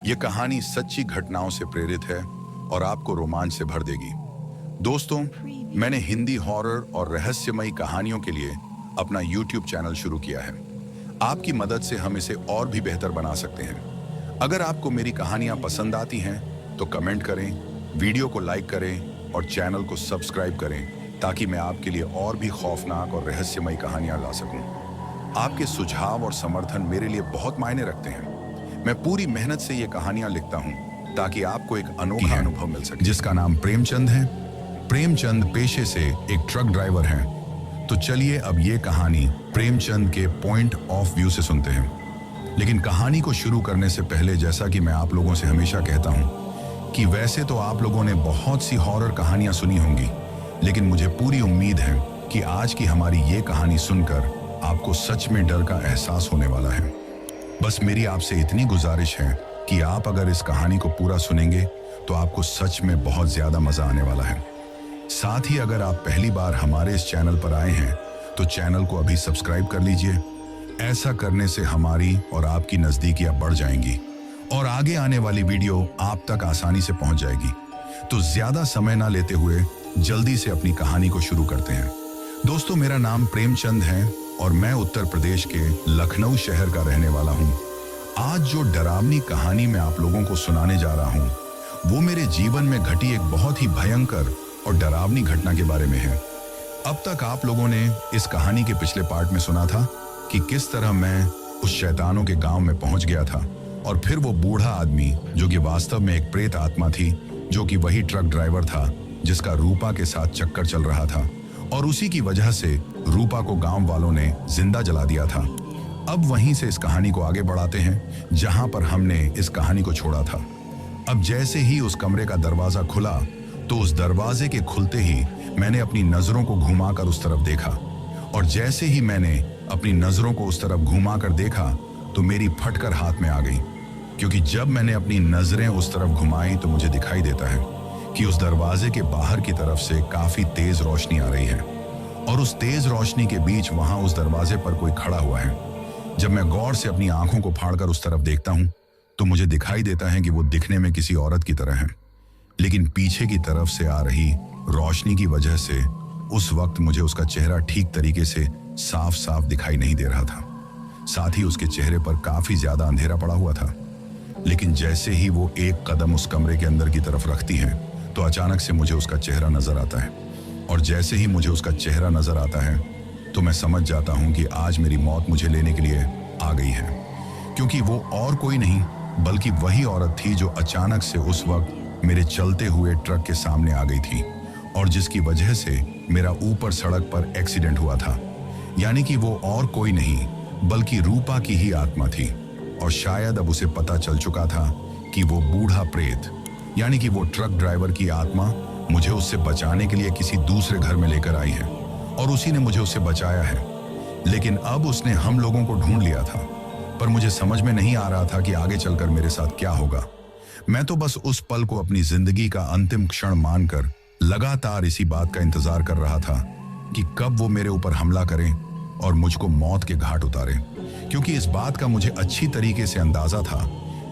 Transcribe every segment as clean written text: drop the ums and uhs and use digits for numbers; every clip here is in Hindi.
ये कहानी सच्ची घटनाओं से प्रेरित है और आपको रोमांच से भर देगी। दोस्तों, मैंने हिंदी हॉरर और रहस्यमयी कहानियों के लिए अपना YouTube चैनल शुरू किया है। आपकी मदद से हम इसे और भी बेहतर बना सकते हैं। अगर आपको मेरी कहानियां पसंद आती हैं तो कमेंट करें, वीडियो को लाइक करें और चैनल को सब्सक्राइब करें ताकि मैं आपके लिए और भी खौफनाक और रहस्यमयी कहानियां ला सकूं। आपके सुझाव और समर्थन मेरे लिए बहुत मायने रखते हैं। मैं पूरी मेहनत से ये कहानियां लिखता हूं ताकि आपको एक अनोखा अनुभव मिल सके। जिसका नाम प्रेमचंद है। प्रेमचंद पेशे से एक ट्रक ड्राइवर हैं। तो चलिए अब ये कहानी प्रेमचंद के पॉइंट ऑफ व्यू से सुनते हैं। लेकिन कहानी को शुरू करने से पहले, जैसा कि मैं आप लोगों से हमेशा कहता हूं कि वैसे तो आप लोगों ने बहुत सी हॉरर कहानियां सुनी होंगी, लेकिन मुझे पूरी उम्मीद है कि आज की हमारी ये कहानी सुनकर आपको सच में डर का एहसास होने वाला है। बस मेरी आपसे इतनी गुजारिश है कि आप अगर इस कहानी को पूरा सुनेंगे तो आपको सच में बहुत ज्यादा मजा आने वाला है। साथ ही अगर आप पहली बार हमारे इस चैनल पर आए हैं तो चैनल को अभी सब्सक्राइब कर लीजिए। ऐसा करने से हमारी और आपकी नजदीकियां बढ़ जाएंगी और आगे आने वाली वीडियो आप तक आसानी से पहुंच जाएगी। तो ज्यादा समय ना लेते हुए जल्दी से अपनी कहानी को शुरू करते हैं। दोस्तों, मेरा नाम प्रेमचंद है और मैं उत्तर प्रदेश के लखनऊ शहर का रहने वाला हूं। आज जो डरावनी कहानी मैं आप लोगों को सुनाने जा रहा हूं वो मेरे जीवन में घटी एक बहुत ही भयंकर और डरावनी घटना के बारे में है। अब तक आप लोगों ने इस कहानी के पिछले पार्ट में सुना था कि किस तरह मैं उस शैतानों के गांव में पहुंच गया था और फिर वो बूढ़ा आदमी, जो कि वास्तव में एक प्रेत आत्मा थी, जो कि वही ट्रक ड्राइवर था जिसका रूपा के साथ चक्कर चल रहा था और उसी की वजह से रूपा को गांव वालों ने जिंदा जला दिया था। अब वहीं से इस कहानी को आगे बढ़ाते हैं जहां पर हमने इस कहानी को छोड़ा था। अब जैसे ही उस कमरे का दरवाजा खुला तो उस दरवाजे के खुलते ही मैंने अपनी नजरों को घुमाकर उस तरफ देखा और जैसे ही मैंने अपनी नजरों को उस तरफ घुमाकर देखा तो मेरी फटकर हाथ में आ गई, क्योंकि जब मैंने अपनी नजरें उस तरफ घुमाई तो मुझे दिखाई देता है कि उस दरवाजे के बाहर की तरफ से काफी तेज रोशनी आ रही है और उस तेज रोशनी के बीच वहां उस दरवाजे पर कोई खड़ा हुआ है। जब मैं गौर से अपनी आंखों को फाड़कर उस तरफ देखता हूं तो मुझे दिखाई देता है कि वो दिखने में किसी औरत की तरह है, लेकिन पीछे की तरफ से आ रही रोशनी की वजह से उस वक्त मुझे उसका चेहरा ठीक तरीके से साफ साफ दिखाई नहीं दे रहा था। साथ ही उसके चेहरे पर काफी ज्यादा अंधेरा पड़ा हुआ था। लेकिन जैसे ही वो एक कदम उस कमरे के अंदर की तरफ रखती है तो अचानक से मुझे उसका चेहरा नजर आता है और जैसे ही मुझे उसका चेहरा नजर आता है तो मैं समझ जाता हूं कि आज मेरी मौत मुझे लेने के लिए आ गई है, क्योंकि वो और कोई नहीं बल्कि वही औरत थी जो अचानक से उस वक्त मेरे चलते हुए ट्रक के सामने आ गई थी और जिसकी वजह से मेरा ऊपर सड़क पर एक्सीडेंट हुआ था। यानी कि वो और कोई नहीं बल्कि रूपा की ही आत्मा थी और शायद अब उसे पता चल चुका था कि वो बूढ़ा प्रेत, यानी कि वो ट्रक ड्राइवर की आत्मा मुझे उससे बचाने के लिए किसी दूसरे घर में लेकर आई है और उसी ने मुझे उससे बचाया है। लेकिन अब उसने हम लोगों को ढूंढ लिया था, पर मुझे समझ में नहीं आ रहा था कि आगे चलकर मेरे साथ क्या होगा। मैं तो बस उस पल को अपनी जिंदगी का अंतिम क्षण मानकर लगातार इसी बात का इंतजार कर रहा था कि कब वो मेरे ऊपर हमला करें और मुझको मौत के घाट उतारे, क्योंकि इस बात का मुझे अच्छी तरीके से अंदाजा था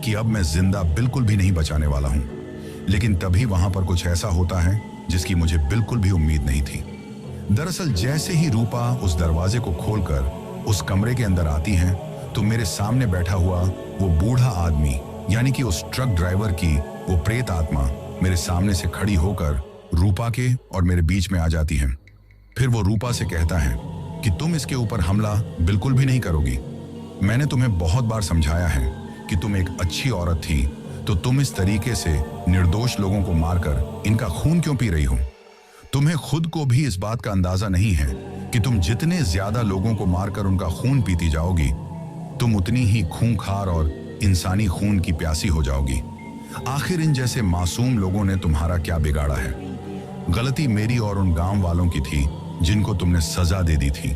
कि अब मैं जिंदा बिल्कुल भी नहीं बचाने वाला हूं। लेकिन तभी वहां पर कुछ ऐसा होता है जिसकी मुझे बिल्कुल भी उम्मीद नहीं थी। दरअसल जैसे ही रूपा उस दरवाजे को खोलकर उस कमरे के अंदर आती है तो मेरे सामने बैठा हुआ वो बूढ़ा आदमी, यानी कि उस ट्रक ड्राइवर की वो प्रेत आत्मा, मेरे सामने से खड़ी होकर रूपा के और मेरे बीच में आ जाती है। फिर वो रूपा से कहता है कि तुम इसके ऊपर हमला बिल्कुल भी नहीं करोगी। मैंने तुम्हें बहुत बार समझाया है कि तुम एक अच्छी औरत थी, तो तुम इस तरीके से निर्दोष लोगों को मारकर इनका खून क्यों पी रही हो? तुम्हें खुद को भी इस बात का अंदाजा नहीं है कि तुम जितने ज्यादा लोगों को मारकर उनका खून पीती जाओगी, तुम उतनी ही खूंखार और इंसानी खून की प्यासी हो जाओगी। आखिर इन जैसे मासूम लोगों ने तुम्हारा क्या बिगाड़ा है? गलती मेरी और उन गांव वालों की थी जिनको तुमने सजा दे दी थी,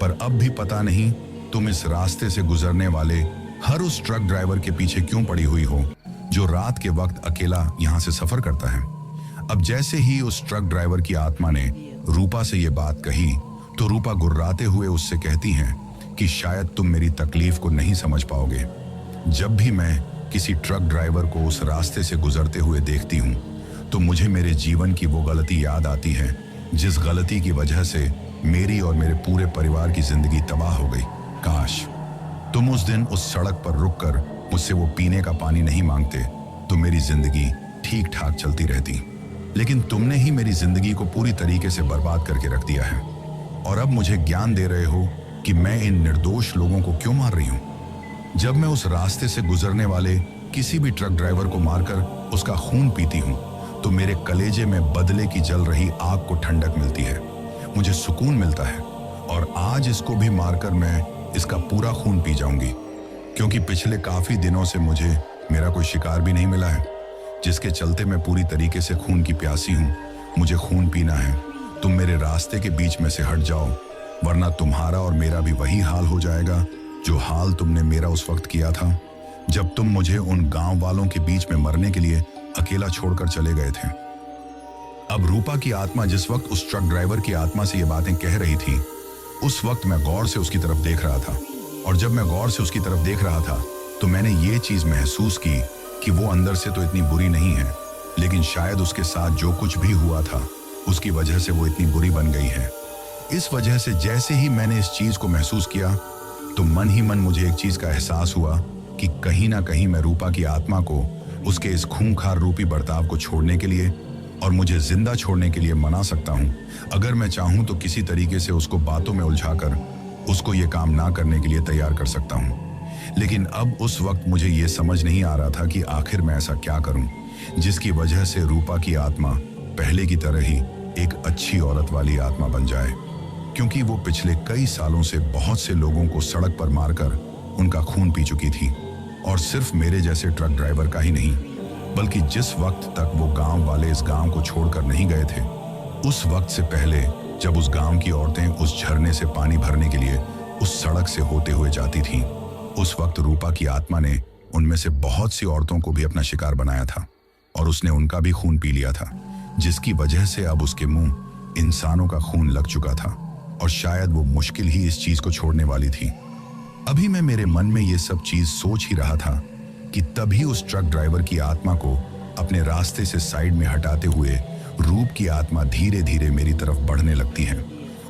पर अब भी पता नहीं तुम इस रास्ते से गुजरने वाले हर उस ट्रक ड्राइवर के पीछे क्यों पड़ी हुई हो जो रात के वक्त अकेला यहां से सफर करता है। अब जैसे ही उस ट्रक ड्राइवर की आत्मा ने रूपा से ये बात कही तो रूपा गुर्राते हुए उससे कहती हैं कि शायद तुम मेरी तकलीफ को नहीं समझ पाओगे। जब भी मैं किसी ट्रक ड्राइवर को उस रास्ते से गुजरते हुए देखती हूँ तो मुझे मेरे जीवन की वो गलती याद आती है जिस गलती की वजह से मेरी और मेरे पूरे परिवार की जिंदगी तबाह हो गई। काश तुम उस दिन उस सड़क पर रुककर मुझसे वो पीने का पानी नहीं मांगते तो मेरी जिंदगी ठीक ठाक चलती रहती। लेकिन तुमने ही मेरी जिंदगी को पूरी तरीके से बर्बाद करके रख दिया है और अब मुझे ज्ञान दे रहे हो कि मैं इन निर्दोष लोगों को क्यों मार रही हूं। जब मैं उस रास्ते से गुजरने वाले किसी भी ट्रक ड्राइवर को मारकर उसका खून पीती हूं तो मेरे कलेजे में बदले की जल रही आग को ठंडक मिलती है, मुझे सुकून मिलता है। और आज इसको भी मारकर मैं इसका पूरा खून पी जाऊंगी, क्योंकि पिछले काफी दिनों से मुझे मेरा कोई शिकार भी नहीं मिला है, जिसके चलते मैं पूरी तरीके से खून की प्यासी हूं। मुझे खून पीना है। तुम मेरे रास्ते के बीच में से हट जाओ, वरना तुम्हारा और मेरा भी वही हाल हो जाएगा जो हाल तुमने मेरा उस वक्त किया था जब तुम मुझे उन गांव वालों के बीच में मरने के लिए अकेला छोड़कर चले गए थे। अब रूपा की आत्मा जिस वक्त उस ट्रक ड्राइवर की आत्मा से ये बातें कह रही थी, उस वक्त मैं गौर से उसकी तरफ देख रहा था। और जब मैं गौर से उसकी तरफ देख रहा था तो मैंने ये चीज महसूस की कि वो अंदर से तो इतनी बुरी नहीं है, लेकिन शायद उसके साथ जो कुछ भी हुआ था उसकी वजह से वो इतनी बुरी बन गई है। इस वजह से जैसे ही मैंने इस चीज को महसूस किया तो मन ही मन मुझे एक चीज का एहसास हुआ कि कहीं ना कहीं मैं रूपा की आत्मा को उसके इस खूंखार रूपी बर्ताव को छोड़ने के लिए और मुझे जिंदा छोड़ने के लिए मना सकता हूं। अगर मैं चाहूं तो किसी तरीके से उसको बातों में उलझाकर उसको ये काम ना करने के लिए तैयार कर सकता हूं। लेकिन अब उस वक्त मुझे ये समझ नहीं आ रहा था कि आखिर मैं ऐसा क्या करूं जिसकी वजह से रूपा की आत्मा पहले की तरह ही एक अच्छी औरत वाली आत्मा बन जाए, क्योंकि वो पिछले कई सालों से बहुत से लोगों को सड़क पर मारकर उनका खून पी चुकी थी। और सिर्फ मेरे जैसे ट्रक ड्राइवर का ही नहीं, बल्कि जिस वक्त तक वो गांव वाले इस गांव को छोड़कर नहीं गए थे, उस वक्त से पहले जब उस गांव की औरतें उस झरने से पानी भरने के लिए उस सड़क से होते हुए जाती थीं, उस वक्त रूपा की आत्मा ने उनमें से बहुत सी औरतों को भी अपना शिकार बनाया था और उसने उनका भी खून पी लिया था, जिसकी वजह से अब उसके मुंह इंसानों का खून लग चुका था और शायद वो मुश्किल ही इस चीज को छोड़ने वाली थी। अभी मैं मेरे मन में ये सब चीज सोच ही रहा था कि तभी उस ट्रक ड्राइवर की आत्मा को अपने रास्ते से साइड में हटाते हुए रूप की आत्मा धीरे धीरे मेरी तरफ बढ़ने लगती है।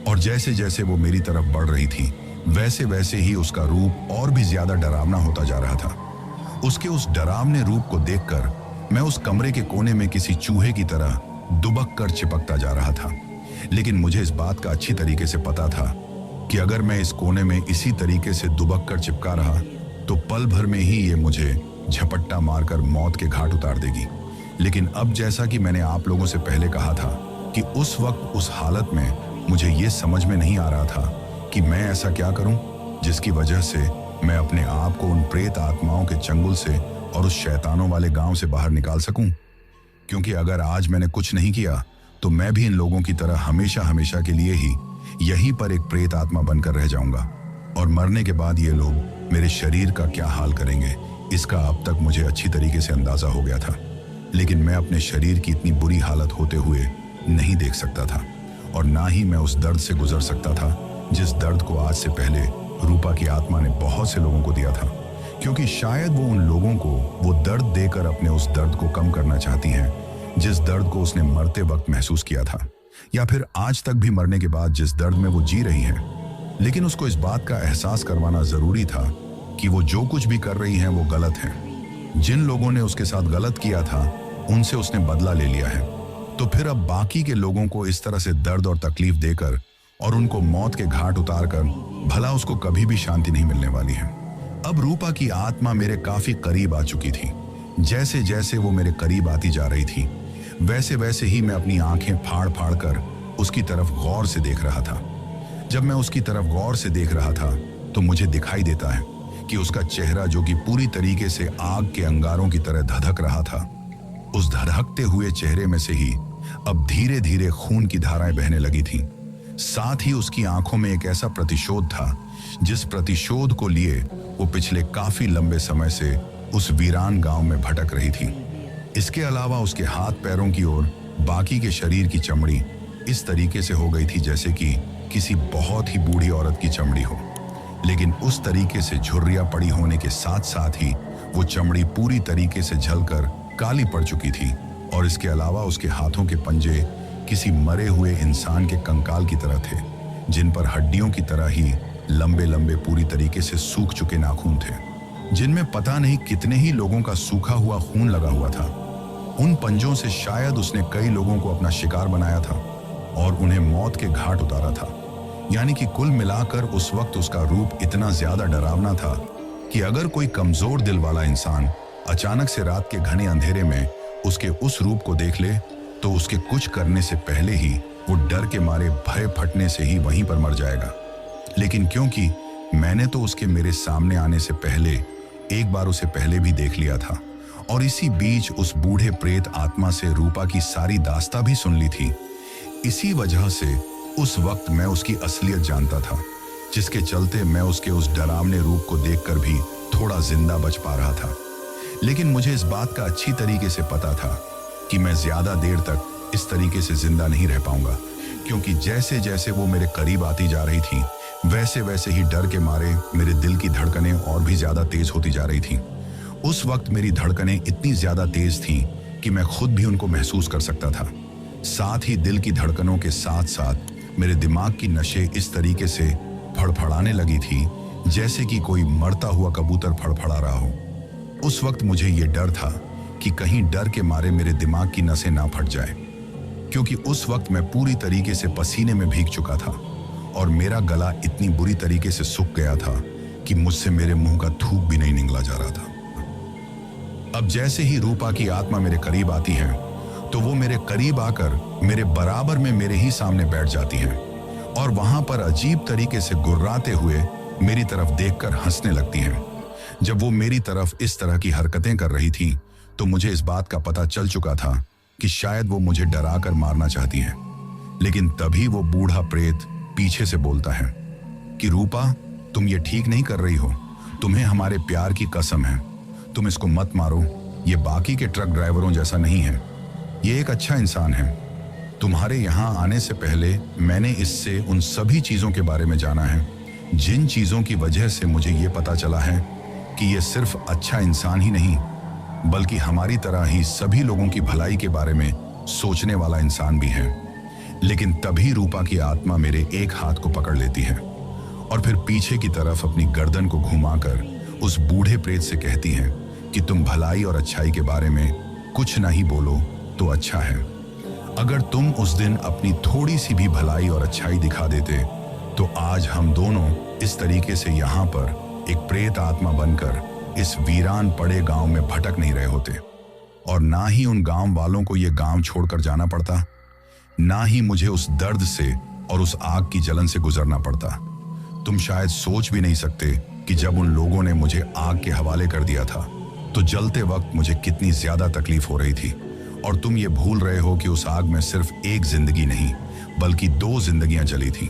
और जैसे जैसे वो मेरी तरफ बढ़ रही थी वैसे वैसे ही उसका रूप और भी ज्यादा डरावना होता जा रहा था। उसके उस डरावने रूप को देखकर मैं उस कमरे के कोने में किसी चूहे की तरह दुबक कर चिपकता जा रहा था। लेकिन मुझे इस बात का अच्छी तरीके से पता था कि अगर मैं इस कोने में इसी तरीके से दुबक कर चिपका रहा तो पल भर में ही ये मुझे झपट्टा मारकर मौत के घाट उतार देगी। लेकिन अब जैसा कि मैंने आप लोगों से पहले कहा था कि उस वक्त उस हालत में मुझे ये समझ में नहीं आ रहा था कि मैं ऐसा क्या करूं जिसकी वजह से मैं अपने आप को उन प्रेत आत्माओं के चंगुल से और उस शैतानों वाले गांव से बाहर निकाल सकूं। क्योंकि अगर आज मैंने कुछ नहीं किया तो मैं भी इन लोगों की तरह हमेशा हमेशा के लिए ही यहीं पर एक प्रेत आत्मा बनकर रह जाऊंगा और मरने के बाद ये लोग मेरे शरीर का क्या हाल करेंगे इसका अब तक मुझे अच्छी तरीके से अंदाजा हो गया था। लेकिन मैं अपने शरीर की इतनी बुरी हालत होते हुए नहीं देख सकता था और ना ही मैं उस दर्द से गुजर सकता था जिस दर्द को आज से पहले रूपा की आत्मा ने बहुत से लोगों को दिया था, क्योंकि शायद वो उन लोगों को वो दर्द देकर अपने उस दर्द को कम करना चाहती है जिस दर्द को उसने मरते वक्त महसूस किया था, या फिर आज तक भी मरने के बाद जिस दर्द में वो जी रही है। लेकिन उसको इस बात का एहसास करवाना जरूरी था कि वो जो कुछ भी कर रही हैं वो गलत है। जिन लोगों ने उसके साथ गलत किया था उनसे उसने बदला ले लिया है, तो फिर अब बाकी के लोगों को इस तरह से दर्द और तकलीफ देकर और उनको मौत के घाट उतारकर भला उसको कभी भी शांति नहीं मिलने वाली है। अब रूपा की आत्मा मेरे काफी करीब आ चुकी थी। जैसे जैसे वो मेरे करीब आती जा रही थी वैसे वैसे ही मैं अपनी आंखें फाड़ फाड़ कर उसकी तरफ गौर से देख रहा था। जब मैं उसकी तरफ गौर से देख रहा था तो मुझे दिखाई देता है कि उसका चेहरा, जो कि पूरी तरीके से आग के अंगारों की तरह धधक रहा था, उस धधकते हुए चेहरे में से ही अब धीरे धीरे खून की धाराएं बहने लगी थीं। साथ ही उसकी आंखों में एक ऐसा प्रतिशोध था जिस प्रतिशोध को लिए वो पिछले काफी लंबे समय से उस वीरान गांव में भटक रही थी। इसके अलावा उसके हाथ पैरों की ओर बाकी के शरीर की चमड़ी इस तरीके से हो गई थी जैसे कि किसी बहुत ही बूढ़ी औरत की चमड़ी हो, लेकिन उस तरीके से झुर्रियां पड़ी होने के साथ साथ ही वो चमड़ी पूरी तरीके से जलकर काली पड़ चुकी थी और इसके अलावा उसके हाथों के पंजे किसी मरे हुए इंसान के कंकाल की तरह थे, जिन पर हड्डियों की तरह ही लंबे लंबे पूरी तरीके से सूख चुके नाखून थे, जिनमें पता नहीं कितने ही लोगों का सूखा हुआ खून लगा हुआ था। उन पंजों से शायद उसने कई लोगों को अपना शिकार बनाया था और उन्हें मौत के घाट उतारा था। यानी कि कुल मिलाकर उस वक्त उसका रूप इतना ज्यादा डरावना था कि अगर कोई कमजोर दिल वाला इंसान अचानक से रात के घने अंधेरे में उसके उस रूप को देख ले तो उसके कुछ करने से पहले ही वो डर के मारे भय फटने से ही वहीं पर मर जाएगा। लेकिन क्योंकि मैंने तो उसके मेरे सामने आने से पहले एक बार उसे पहले भी देख लिया था और इसी बीच उस बूढ़े प्रेत आत्मा से रूपा की सारी दास्तां भी सुन ली थी, इसी वजह से उस वक्त मैं उसकी असलियत जानता था, जिसके चलते मैं उसके उस डरावने रूप को देखकर भी थोड़ा जिंदा बच पा रहा था। लेकिन मुझे इस बात का अच्छी तरीके से पता था कि मैं ज्यादा देर तक इस तरीके से जिंदा नहीं रह पाऊंगा, क्योंकि जैसे जैसे वो मेरे करीब आती जा रही थी वैसे वैसे ही डर के मारे मेरे दिल की धड़कनें और भी ज्यादा तेज होती जा रही थी। उस वक्त मेरी धड़कनें इतनी ज्यादा तेज थीं कि मैं खुद भी उनको महसूस कर सकता था। साथ ही दिल की धड़कनों के साथ साथ मेरे दिमाग की नसें इस तरीके से फड़फड़ाने लगी थी जैसे कि कोई मरता हुआ कबूतर फड़फड़ा रहा हो। उस वक्त मुझे ये डर था कि कहीं डर के मारे मेरे दिमाग की नसें ना फट जाए, क्योंकि उस वक्त मैं पूरी तरीके से पसीने में भीग चुका था और मेरा गला इतनी बुरी तरीके से सूख गया था कि मुझसे मेरे मुंह का थूक भी नहीं निकला जा रहा था। अब जैसे ही रूपा की आत्मा मेरे करीब आती है तो वो मेरे करीब आकर मेरे बराबर में मेरे ही सामने बैठ जाती है और वहां पर अजीब तरीके से गुर्राते हुए मेरी तरफ देखकर हंसने लगती है। जब वो मेरी तरफ इस तरह की हरकतें कर रही थी तो मुझे इस बात का पता चल चुका था कि शायद वो मुझे डरा कर मारना चाहती है। लेकिन तभी वो बूढ़ा प्रेत पीछे से बोलता है कि रूपा, तुम ये ठीक नहीं कर रही हो, तुम्हें हमारे प्यार की कसम है, तुम इसको मत मारो, ये बाकी के ट्रक ड्राइवरों जैसा नहीं है, ये एक अच्छा इंसान है। तुम्हारे यहाँ आने से पहले मैंने इससे उन सभी चीजों के बारे में जाना है जिन चीजों की वजह से मुझे ये पता चला है कि ये सिर्फ अच्छा इंसान ही नहीं बल्कि हमारी तरह ही सभी लोगों की भलाई के बारे में सोचने वाला इंसान भी है। लेकिन तभी रूपा की आत्मा मेरे एक हाथ को पकड़ लेती है और फिर पीछे की तरफ अपनी गर्दन को घुमाकर उस बूढ़े प्रेत से कहती है कि तुम भलाई और अच्छाई के बारे में कुछ नहीं बोलो तो अच्छा है। अगर तुम उस दिन अपनी थोड़ी सी भी भलाई और अच्छाई दिखा देते तो आज हम दोनों इस तरीके से यहाँ पर एक प्रेत आत्मा बनकर इस वीरान पड़े गांव में भटक नहीं रहे होते और ना ही उन गांव वालों को ये गांव छोड़कर जाना पड़ता, ना ही मुझे उस दर्द से और उस आग की जलन से गुजरना पड़ता। तुम शायद सोच भी नहीं सकते कि जब उन लोगों ने मुझे आग के हवाले कर दिया था तो जलते वक्त मुझे कितनी ज्यादा तकलीफ हो रही थी और तुम ये भूल रहे हो कि उस आग में सिर्फ एक जिंदगी नहीं बल्कि 2 जिंदगियां जली थी।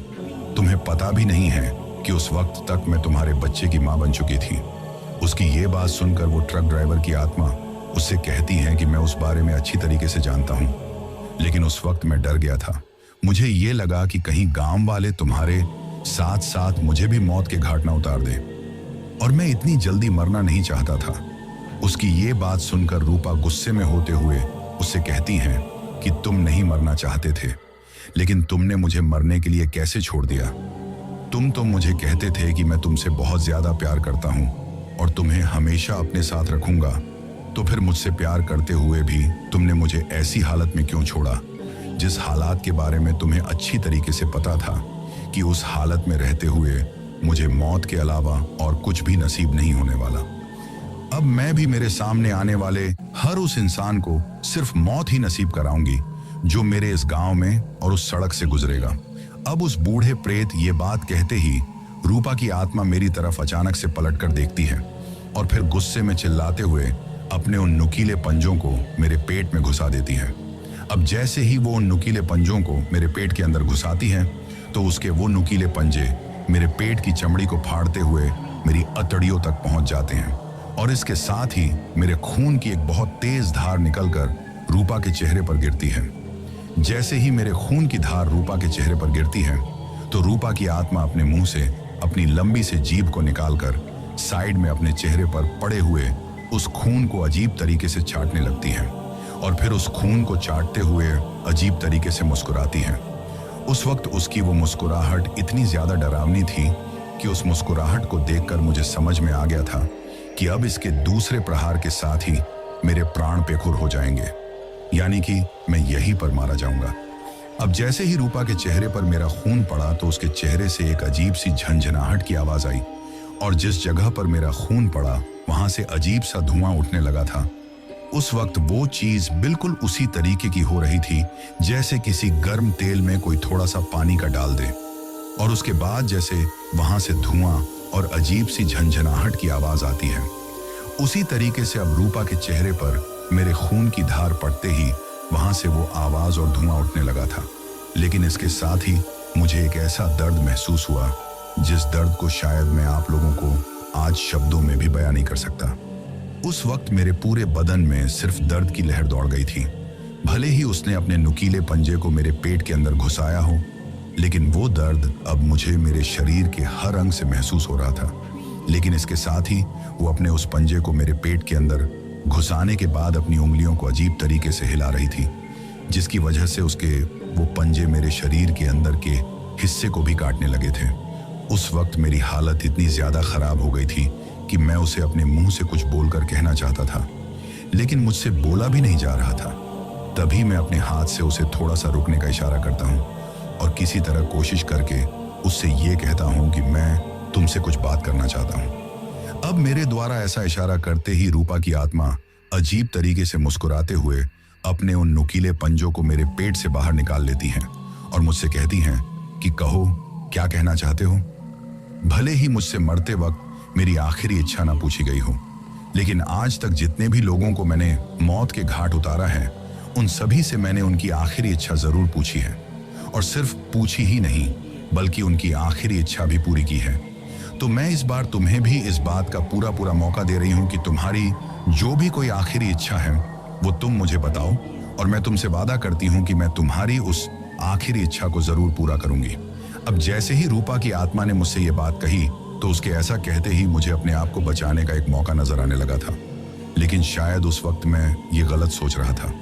तुम्हें पता भी नहीं है कि उस वक्त तक मैं तुम्हारे बच्चे की मां बन चुकी थी। उसकी ये बात सुनकर वो ट्रक ड्राइवर की आत्मा उससे कहती है कि मैं उस बारे में अच्छी तरीके से जानता हूं, लेकिन उस वक्त मैं डर गया था। मुझे ये लगा कि कहीं गांव वाले तुम्हारे साथ साथ मुझे भी मौत के घाट ना उतार दे और मैं इतनी जल्दी मरना नहीं चाहता था। उसकी ये बात सुनकर रूपा गुस्से में होते हुए उससे कहती हैं कि तुम नहीं मरना चाहते थे, लेकिन तुमने मुझे मरने के लिए कैसे छोड़ दिया? तुम तो मुझे कहते थे कि मैं तुमसे बहुत ज्यादा प्यार करता हूं और तुम्हें हमेशा अपने साथ रखूंगा, तो फिर मुझसे प्यार करते हुए भी तुमने मुझे ऐसी हालत में क्यों छोड़ा जिस हालात के बारे में तुम्हें अच्छी तरीके से पता था कि उस हालत में रहते हुए मुझे मौत के अलावा और कुछ भी नसीब नहीं होने वाला। अब मैं भी मेरे सामने आने वाले हर उस इंसान को सिर्फ मौत ही नसीब कराऊंगी जो मेरे इस गांव में और उस सड़क से गुजरेगा। अब उस बूढ़े प्रेत ये बात कहते ही रूपा की आत्मा मेरी तरफ अचानक से पलटकर देखती है और फिर गुस्से में चिल्लाते हुए अपने उन नुकीले पंजों को मेरे पेट में घुसा देती है। अब जैसे ही वो उन नुकीले पंजों को मेरे पेट के अंदर घुसाती है तो उसके वो नुकीले पंजे मेरे पेट की चमड़ी को फाड़ते हुए मेरी अतड़ियों तक पहुंच जाते हैं और इसके साथ ही मेरे खून की एक बहुत तेज धार निकलकर रूपा के चेहरे पर गिरती है। जैसे ही मेरे खून की धार रूपा के चेहरे पर गिरती है तो रूपा की आत्मा अपने मुंह से अपनी लंबी से जीभ को निकालकर साइड में अपने चेहरे पर पड़े हुए उस खून को अजीब तरीके से चाटने लगती हैं और फिर उस खून को चाटते हुए अजीब तरीके से मुस्कुराती हैं। उस वक्त उसकी वो मुस्कुराहट इतनी ज्यादा डरावनी थी कि उस मुस्कुराहट को देखकर मुझे समझ में आ गया था कि अब इसके दूसरे प्रहार के साथ ही मेरे प्राण बेखुर हो जाएंगे, यानी कि मैं यहीं पर मारा जाऊंगा। अब जैसे ही रूपा के चेहरे पर मेरा खून पड़ा तो उसके चेहरे से एक अजीब सी झंझनाहट की आवाज आई और जिस जगह पर मेरा खून पड़ा वहां से अजीब सा धुआं उठने लगा था। उस वक्त वो चीज बिल्कुल उसी तरीके की हो रही थी जैसे किसी गर्म तेल में कोई थोड़ा सा पानी का डाल दे, और उसके बाद जैसे वहां से धुआं और अजीब सी झंझनाहट की आवाज आती है। उसी तरीके से अब रूपा के चेहरे पर मेरे खून की धार पड़ते ही वहां से वो आवाज और धुआं उठने लगा था। लेकिन इसके साथ ही मुझे एक ऐसा दर्द महसूस हुआ जिस दर्द को शायद मैं आप लोगों को आज शब्दों में भी बयां नहीं कर सकता। उस वक्त मेरे पूरे बदन में सिर्फ दर्द की लहर दौड़ गई थी। भले ही उसने अपने नुकीले पंजे को मेरे पेट के अंदर घुसाया हो, लेकिन वो दर्द अब मुझे मेरे शरीर के हर अंग से महसूस हो रहा था। लेकिन इसके साथ ही वो अपने उस पंजे को मेरे पेट के अंदर घुसाने के बाद अपनी उंगलियों को अजीब तरीके से हिला रही थी, जिसकी वजह से उसके वो पंजे मेरे शरीर के अंदर के हिस्से को भी काटने लगे थे। उस वक्त मेरी हालत इतनी ज्यादा खराब हो गई थी कि मैं उसे अपने मुंह से कुछ बोलकर कहना चाहता था, लेकिन मुझसे बोला भी नहीं जा रहा था। तभी मैं अपने हाथ से उसे थोड़ा सा रुकने का इशारा करता हूँ और किसी तरह कोशिश करके उससे ये कहता हूँ कि मैं तुमसे कुछ बात करना चाहता हूँ। अब मेरे द्वारा ऐसा इशारा करते ही रूपा की आत्मा अजीब तरीके से मुस्कुराते हुए अपने उन नुकीले पंजों को मेरे पेट से बाहर निकाल लेती हैं और मुझसे कहती हैं कि कहो, क्या कहना चाहते हो। भले ही मुझसे मरते वक्त मेरी आखिरी इच्छा ना पूछी गई हो, लेकिन आज तक जितने भी लोगों को मैंने मौत के घाट उतारा है, उन सभी से मैंने उनकी आखिरी इच्छा जरूर पूछी है, और सिर्फ पूछी ही नहीं बल्कि उनकी आखिरी इच्छा भी पूरी की है। तो मैं इस बार तुम्हें भी इस बात का पूरा मौका दे रही हूं कि तुम्हारी जो भी कोई आखिरी इच्छा है वो तुम मुझे बताओ, और मैं तुमसे वादा करती हूं कि मैं तुम्हारी उस आखिरी इच्छा को जरूर पूरा करूंगी। अब जैसे ही रूपा की आत्मा ने मुझसे ये बात कही तो उसके ऐसा कहते ही मुझे अपने आप को बचाने का एक मौका नजर आने लगा था। लेकिन शायद उस वक्त मैं ये गलत सोच रहा था,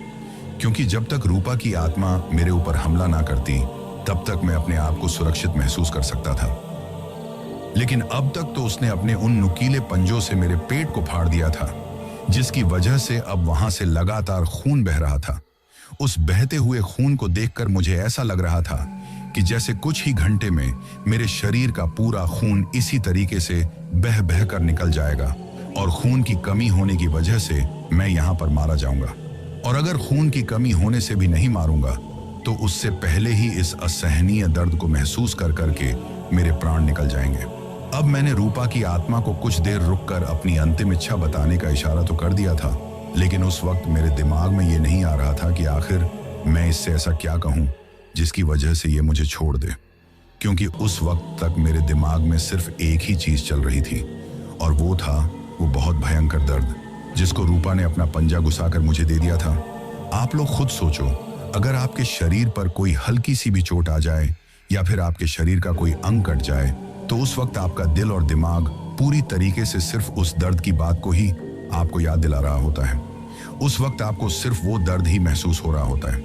क्योंकि जब तक रूपा की आत्मा मेरे ऊपर हमला ना करती तब तक मैं अपने आप को सुरक्षित महसूस कर सकता था। लेकिन अब तक तो उसने अपने उन नुकीले पंजों से मेरे पेट को फाड़ दिया था, जिसकी वजह से अब वहां से लगातार खून बह रहा था। उस बहते हुए खून को देखकर मुझे ऐसा लग रहा था कि जैसे कुछ ही घंटे में मेरे शरीर का पूरा खून इसी तरीके से बह बह कर निकल जाएगा और खून की कमी होने की वजह से मैं यहाँ पर मारा जाऊंगा। और अगर खून की कमी होने से भी नहीं मारूंगा तो उससे पहले ही इस असहनीय दर्द को महसूस कर करके मेरे प्राण निकल जाएंगे। अब मैंने रूपा की आत्मा को कुछ देर रुककर अपनी अंतिम इच्छा बताने का इशारा तो कर दिया था, लेकिन उस वक्त मेरे दिमाग में ये नहीं आ रहा था कि आखिर मैं इससे ऐसा क्या कहूं जिसकी वजह से ये मुझे छोड़ दे, क्योंकि उस वक्त तक मेरे दिमाग में सिर्फ एक ही चीज चल रही थी और वो था वो बहुत भयंकर दर्द जिसको रूपा ने अपना पंजा घुसाकर मुझे दे दिया था। आप लोग खुद सोचो, अगर आपके शरीर पर कोई हल्की सी भी चोट आ जाए या फिर आपके शरीर का कोई अंग कट जाए तो उस वक्त आपका दिल और दिमाग पूरी तरीके से सिर्फ उस दर्द की बात को ही आपको याद दिला रहा होता है। उस वक्त आपको सिर्फ वो दर्द ही महसूस हो रहा होता है,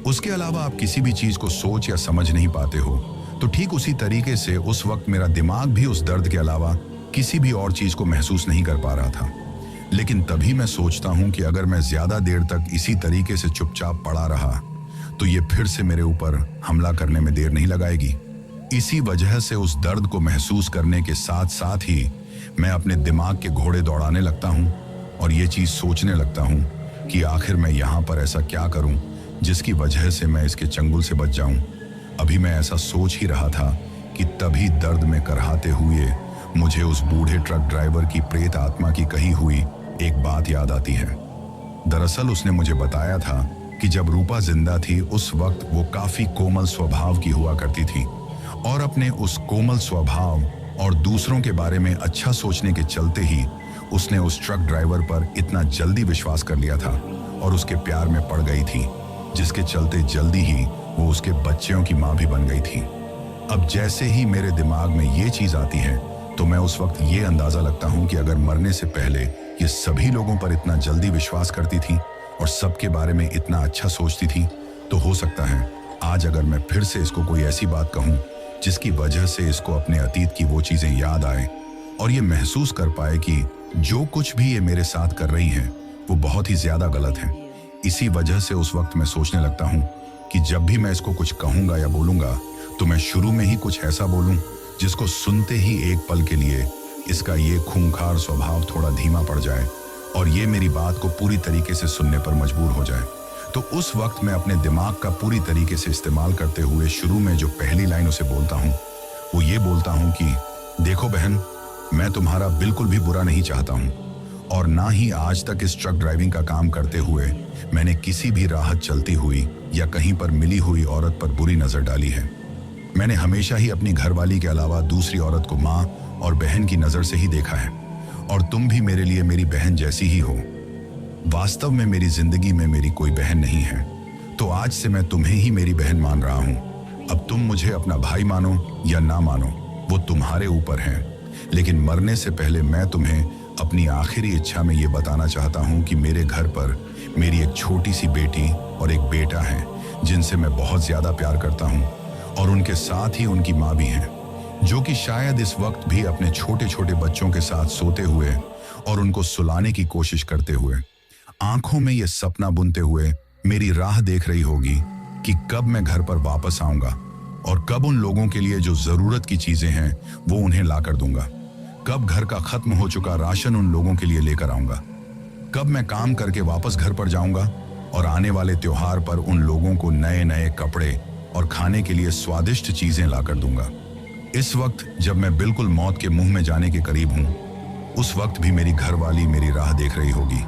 उसके अलावा आप किसी भी चीज को सोच या समझ नहीं पाते हो। तो ठीक उसी तरीके से उस वक्त मेरा दिमाग भी उस दर्द के अलावा किसी भी और चीज को महसूस नहीं कर पा रहा था। लेकिन तभी मैं सोचता हूं कि अगर मैं ज्यादा देर तक इसी तरीके से चुपचाप पड़ा रहा तो ये फिर से मेरे ऊपर हमला करने में देर नहीं लगाएगी। इसी वजह से उस दर्द को महसूस करने के साथ साथ ही मैं अपने दिमाग के घोड़े दौड़ाने लगता हूं और ये चीज सोचने लगता हूं कि आखिर मैं यहाँ पर ऐसा क्या करूं जिसकी वजह से मैं इसके चंगुल से बच जाऊं। अभी मैं ऐसा सोच ही रहा था कि तभी दर्द में करहाते हुए मुझे उस बूढ़े ट्रक ड्राइवर की प्रेत आत्मा की कही हुई एक बात याद आती है। दरअसल उसने मुझे बताया था कि जब रूपा जिंदा थी उस वक्त वो काफी कोमल स्वभाव की हुआ करती थी और अपने उस कोमल स्वभाव और दूसरों के बारे में अच्छा सोचने के चलते ही उसने उस ट्रक ड्राइवर पर इतना जल्दी विश्वास कर लिया था और उसके प्यार में पड़ गई थी, जिसके चलते जल्दी ही वो उसके बच्चों की माँ भी बन गई थी। अब जैसे ही मेरे दिमाग में ये चीज आती है तो मैं उस वक्त ये अंदाजा लगता हूँ कि अगर मरने से पहले ये सभी लोगों पर इतना जल्दी विश्वास करती थी और सबके बारे में इतना अच्छा सोचती थी, तो हो सकता है आज अगर मैं फिर से इसको कोई ऐसी बात कहूं जिसकी वजह से इसको अपने अतीत की वो चीजें याद आए और ये महसूस कर पाए कि जो कुछ भी ये मेरे साथ कर रही है वो बहुत ही ज्यादा गलत है। इसी वजह से उस वक्त मैं सोचने लगता हूँ कि जब भी मैं इसको कुछ कहूंगा या बोलूंगा तो मैं शुरू में ही कुछ ऐसा बोलूं जिसको सुनते ही एक पल के लिए इसका ये खूंखार स्वभाव थोड़ा धीमा पड़ जाए और ये मेरी बात को पूरी तरीके से सुनने पर मजबूर हो जाए। तो उस वक्त मैं अपने दिमाग का पूरी तरीके से इस्तेमाल करते हुए शुरू में जो पहली लाइन उसे बोलता हूँ वो ये बोलता हूँ कि देखो बहन, मैं तुम्हारा बिल्कुल भी बुरा नहीं चाहता हूँ और ना ही आज तक इस ट्रक ड्राइविंग का काम करते हुए मैंने किसी भी राहत चलती हुई या कहीं पर मिली हुई औरत पर बुरी नजर डाली है। मैंने हमेशा ही अपनी घरवाली के अलावा दूसरी औरत को माँ और बहन की नजर से ही देखा है और तुम भी मेरे लिए मेरी बहन जैसी ही हो। वास्तव में मेरी जिंदगी में मेरी कोई बहन नहीं है, तो आज से मैं तुम्हें ही मेरी बहन मान रहा हूँ। अब तुम मुझे अपना भाई मानो या ना मानो वो तुम्हारे ऊपर है, लेकिन मरने से पहले मैं तुम्हें अपनी आखिरी इच्छा में ये बताना चाहता हूँ कि मेरे घर पर मेरी एक छोटी सी बेटी और एक बेटा है जिनसे मैं बहुत ज्यादा प्यार करता हूँ और उनके साथ ही उनकी माँ भी है, जो कि शायद इस वक्त भी अपने छोटे छोटे बच्चों के साथ सोते हुए और उनको सुलाने की कोशिश करते हुए आंखों में ये सपना बुनते हुए मेरी राह देख रही होगी कि कब मैं घर पर वापस आऊंगा और कब उन लोगों के लिए जो जरूरत की चीजें हैं वो उन्हें लाकर दूंगा, कब घर का खत्म हो चुका राशन उन लोगों के लिए लेकर आऊंगा, कब मैं काम करके वापस घर पर जाऊंगा और आने वाले त्योहार पर उन लोगों को नए नए कपड़े और खाने के लिए स्वादिष्ट चीजें लाकर दूंगा। इस वक्त जब मैं बिल्कुल मौत के मुंह में जाने के करीब हूं, उस वक्त भी मेरी घरवाली मेरी राह देख रही होगी,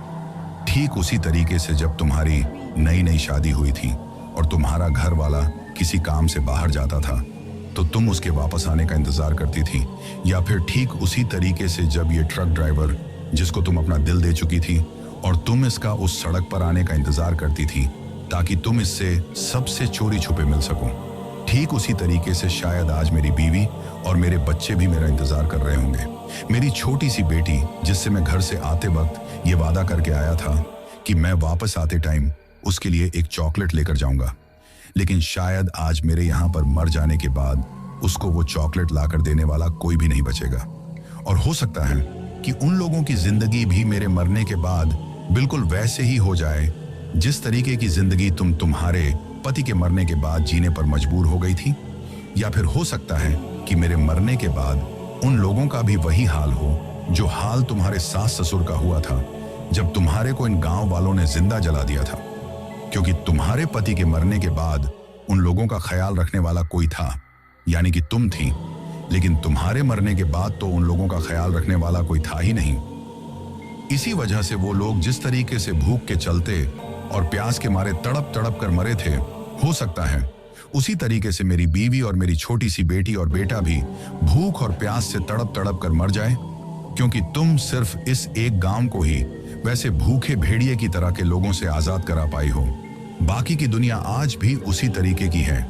ठीक उसी तरीके से जब तुम्हारी नई नई शादी हुई थी और तुम्हारा घर वाला किसी काम से बाहर जाता था तो तुम उसके वापस आने का इंतजार करती थी, या फिर ठीक उसी तरीके से जब ये ट्रक ड्राइवर जिसको तुम अपना दिल दे चुकी थी और तुम इसका उस सड़क पर आने का इंतजार करती थी ताकि तुम इससे सबसे चोरी छुपे मिल सको। ठीक उसी तरीके से शायद आज मेरी बीवी और मेरे बच्चे भी मेरा इंतजार कर रहे होंगे। मेरी छोटी सी बेटी जिससे मैं घर से आते वक्त ये वादा करके आया था कि मैं वापस आते टाइम उसके लिए एक चॉकलेट लेकर जाऊंगा, लेकिन शायद आज मेरे यहाँ पर मर जाने के बाद उसको वो चॉकलेट लाकर देने वाला कोई भी नहीं बचेगा। और हो सकता है कि उन लोगों की जिंदगी भी मेरे मरने के बाद बिल्कुल वैसे ही हो जाए जिस तरीके की जिंदगी तुम तुम्हारे पति के मरने के बाद जीने पर मजबूर हो गई थी, या फिर हो सकता है कि मेरे मरने के बाद उन लोगों का भी वही हाल हो जो हाल तुम्हारे सास ससुर का हुआ था जब तुम्हारे को इन गांव वालों ने जिंदा जला दिया था, क्योंकि तुम्हारे पति के मरने के बाद उन लोगों का ख्याल रखने वाला कोई था, यानी कि तुम थी, लेकिन तुम्हारे मरने के बाद तो उन लोगों का ख्याल रखने वाला कोई था ही नहीं। इसी वजह से वो लोग जिस तरीके से भूख के चलते और प्यास के मारे तड़प तड़प कर मरे थे, हो सकता है उसी तरीके से मेरी बीवी और मेरी छोटी सी बेटी और बेटा भी भूख और प्यास से तड़प तड़प कर मर जाए, क्योंकि तुम सिर्फ इस एक गांव को ही वैसे भूखे भेड़िए की तरह के लोगों से आजाद करा पाई हो। बाकी की दुनिया आज भी उसी तरीके की है।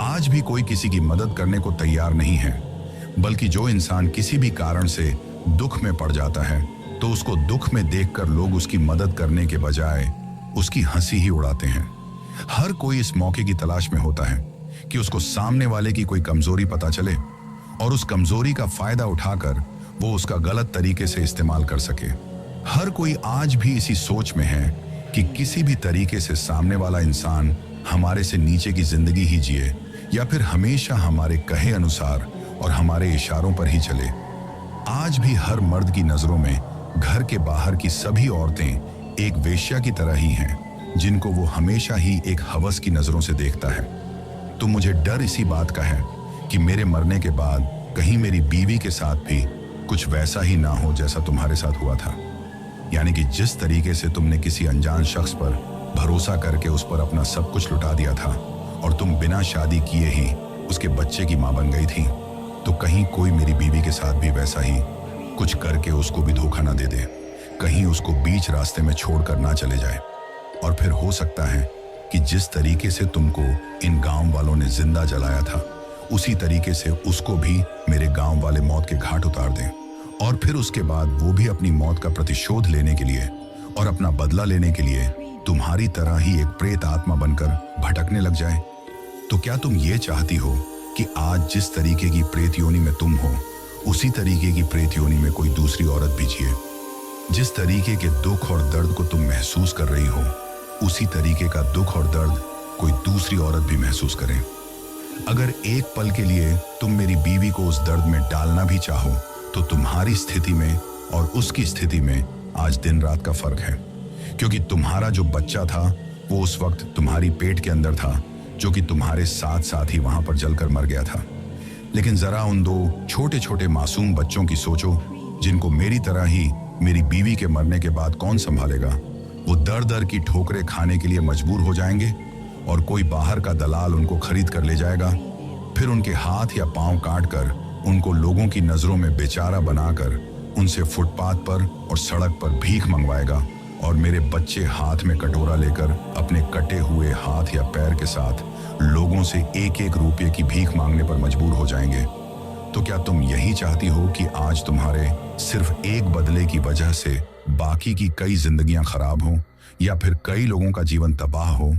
आज भी कोई किसी की मदद करने को तैयार नहीं है, बल्कि जो इंसान किसी भी कारण से दुख में पड़ जाता है तो उसको दुख में देखकर लोग उसकी मदद करने के बजाय उसकी हंसी ही उड़ाते हैं। हर कोई इस मौके की तलाश में होता है कि उसको सामने वाले की कोई कमजोरी पता चले और उस कमजोरी का फायदा उठाकर वो उसका गलत तरीके से इस्तेमाल कर सके। हर कोई आज भी इसी सोच में है कि किसी भी तरीके से सामने वाला इंसान हमारे से नीचे की जिंदगी ही जिए या फिर हमेशा हमारे कहे अनुसार और हमारे इशारों पर ही चले। आज भी हर मर्द की नजरों में घर के बाहर की सभी औरतें एक वेश्या की तरह ही हैं, जिनको वो हमेशा ही एक हवस की नजरों से देखता है। तो मुझे डर इसी बात का है कि मेरे मरने के बाद कहीं मेरी बीवी के साथ भी कुछ वैसा ही ना हो जैसा तुम्हारे साथ हुआ था, यानी कि जिस तरीके से तुमने किसी अनजान शख्स पर भरोसा करके उस पर अपना सब कुछ लुटा दिया था और तुम बिना शादी किए ही उसके बच्चे की मां बन गई थी, तो कहीं कोई मेरी बीवी के साथ भी वैसा ही कुछ करके उसको भी धोखा ना दे दे, कहीं उसको बीच रास्ते में छोड़कर ना चले जाए। और फिर हो सकता है कि जिस तरीके से तुमको इन गांव वालों ने जिंदा जलाया था, उसी तरीके से उसको भी मेरे गांव वाले मौत के घाट उतार दें और फिर उसके बाद वो भी अपनी मौत का प्रतिशोध लेने के लिए और अपना बदला लेने के लिए तुम्हारी तरह ही एक प्रेत आत्मा बनकर भटकने लग जाए। तो क्या तुम ये चाहती हो कि आज जिस तरीके की प्रेत योनि में तुम हो, उसी तरीके की प्रेत योनि में कोई दूसरी औरत भी जिए? जिस तरीके के दुख और दर्द को तुम महसूस कर रही हो, उसी तरीके का दुख और दर्द कोई दूसरी औरत भी महसूस करे। अगर एक पल के लिए तुम मेरी बीवी को उस दर्द में डालना भी चाहो, तो तुम्हारी स्थिति में और उसकी स्थिति में आज दिन रात का फर्क है। क्योंकि तुम्हारा जो बच्चा था वो उस वक्त तुम्हारी पेट के अंदर था, जो कि तुम्हारे साथ साथ ही वहां पर जलकर मर गया था। लेकिन जरा उन दो छोटे छोटे मासूम बच्चों की सोचो, जिनको मेरी तरह ही मेरी बीवी के मरने के बाद कौन संभालेगा। वो दर दर की ठोकरें खाने के लिए मजबूर हो जाएंगे और कोई बाहर का दलाल उनको खरीद कर ले जाएगा। फिर उनके हाथ या पांव काट कर उनको लोगों की नजरों में बेचारा बनाकर उनसे फुटपाथ पर और सड़क पर भीख मंगवाएगा। और मेरे बच्चे हाथ में कटोरा लेकर अपने कटे हुए हाथ या पैर के साथ लोगों से एक एक रुपये की भीख मांगने पर मजबूर हो जाएंगे। तो क्या तुम यही चाहती हो कि आज तुम्हारे सिर्फ एक बदले की वजह से बाकी की कई जिंदगियां खराब हो, या फिर कई लोगों का जीवन तबाह हो?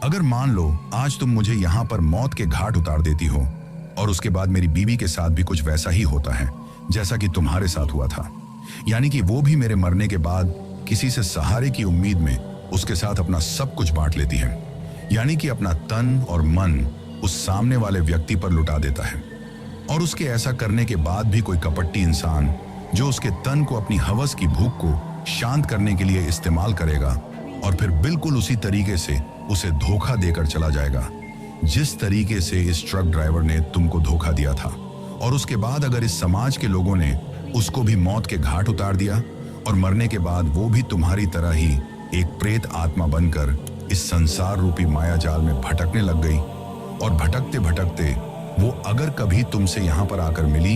अगर मान लो आज तुम मुझे यहां पर मौत के घाट उतार देती हो और उसके बाद मेरी बीवी के साथ भी कुछ वैसा ही होता है जैसा कि तुम्हारे साथ हुआ था, यानी कि वो भी मेरे मरने के बाद किसी से सहारे की उम्मीद में उसके साथ अपना सब कुछ बांट लेती है, यानी कि अपना तन और मन उस सामने वाले व्यक्ति पर लुटा देता है। और उसके ऐसा करने के बाद भी कोई कपटी इंसान जो उसके तन को अपनी हवस की भूख को शांत करने के लिए इस्तेमाल करेगा और फिर बिल्कुल उसी तरीके से उसे धोखा देकर चला जाएगा जिस तरीके से इस ट्रक ड्राइवर ने तुमको धोखा दिया था। और उसके बाद अगर इस समाज के लोगों ने उसको भी मौत के घाट उतार दिया और मरने के बाद वो भी तुम्हारी तरह ही एक प्रेत आत्मा बनकर इस संसार रूपी माया जाल में भटकने लग गई, और भटकते भटकते वो अगर कभी तुमसे यहां पर आकर मिली,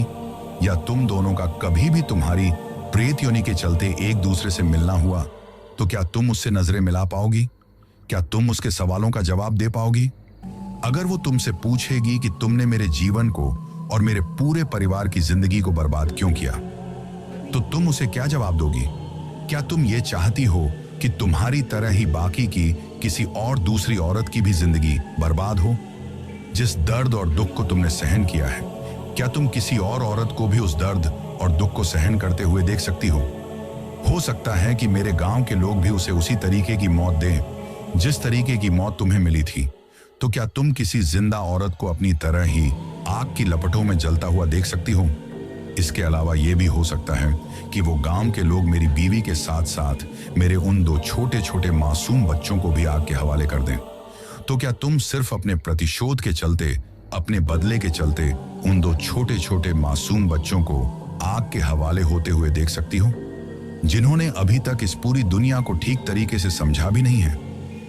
या तुम दोनों का कभी भी तुम्हारी प्रेत योनि के चलते एक दूसरे से मिलना हुआ, तो क्या तुम उससे नजरें मिला पाओगी? क्या तुम उसके सवालों का जवाब दे पाओगी? अगर वो तुमसे पूछेगी कि तुमने मेरे जीवन को और मेरे पूरे परिवार की जिंदगी को बर्बाद क्यों किया, तो तुम उसे क्या जवाब दोगी? क्या तुम ये चाहती हो कि तुम्हारी तरह ही बाकी की किसी और दूसरी औरत की भी जिंदगी बर्बाद हो? जिस दर्द और दुख को तुमने सहन किया है, क्या तुम किसी और औरत को भी उस दर्द और दुख को सहन करते हुए देख सकती हो? हो सकता है कि मेरे गांव के लोग भी उसे उसी तरीके की मौत दें जिस तरीके की मौत तुम्हें मिली थी। तो क्या तुम किसी जिंदा औरत को अपनी तरह ही आग की लपटों में जलता हुआ देख सकती हो? इसके अलावा यह भी हो सकता है कि वो गांव के लोग मेरी बीवी के साथ साथ मेरे उन दो छोटे छोटे मासूम बच्चों को भी आग के हवाले कर दें। तो क्या तुम सिर्फ अपने प्रतिशोध के चलते, अपने बदले के चलते उन दो छोटे छोटे मासूम बच्चों को आग के हवाले होते हुए देख सकती हो, जिन्होंने अभी तक इस पूरी दुनिया को ठीक तरीके से समझा भी नहीं है,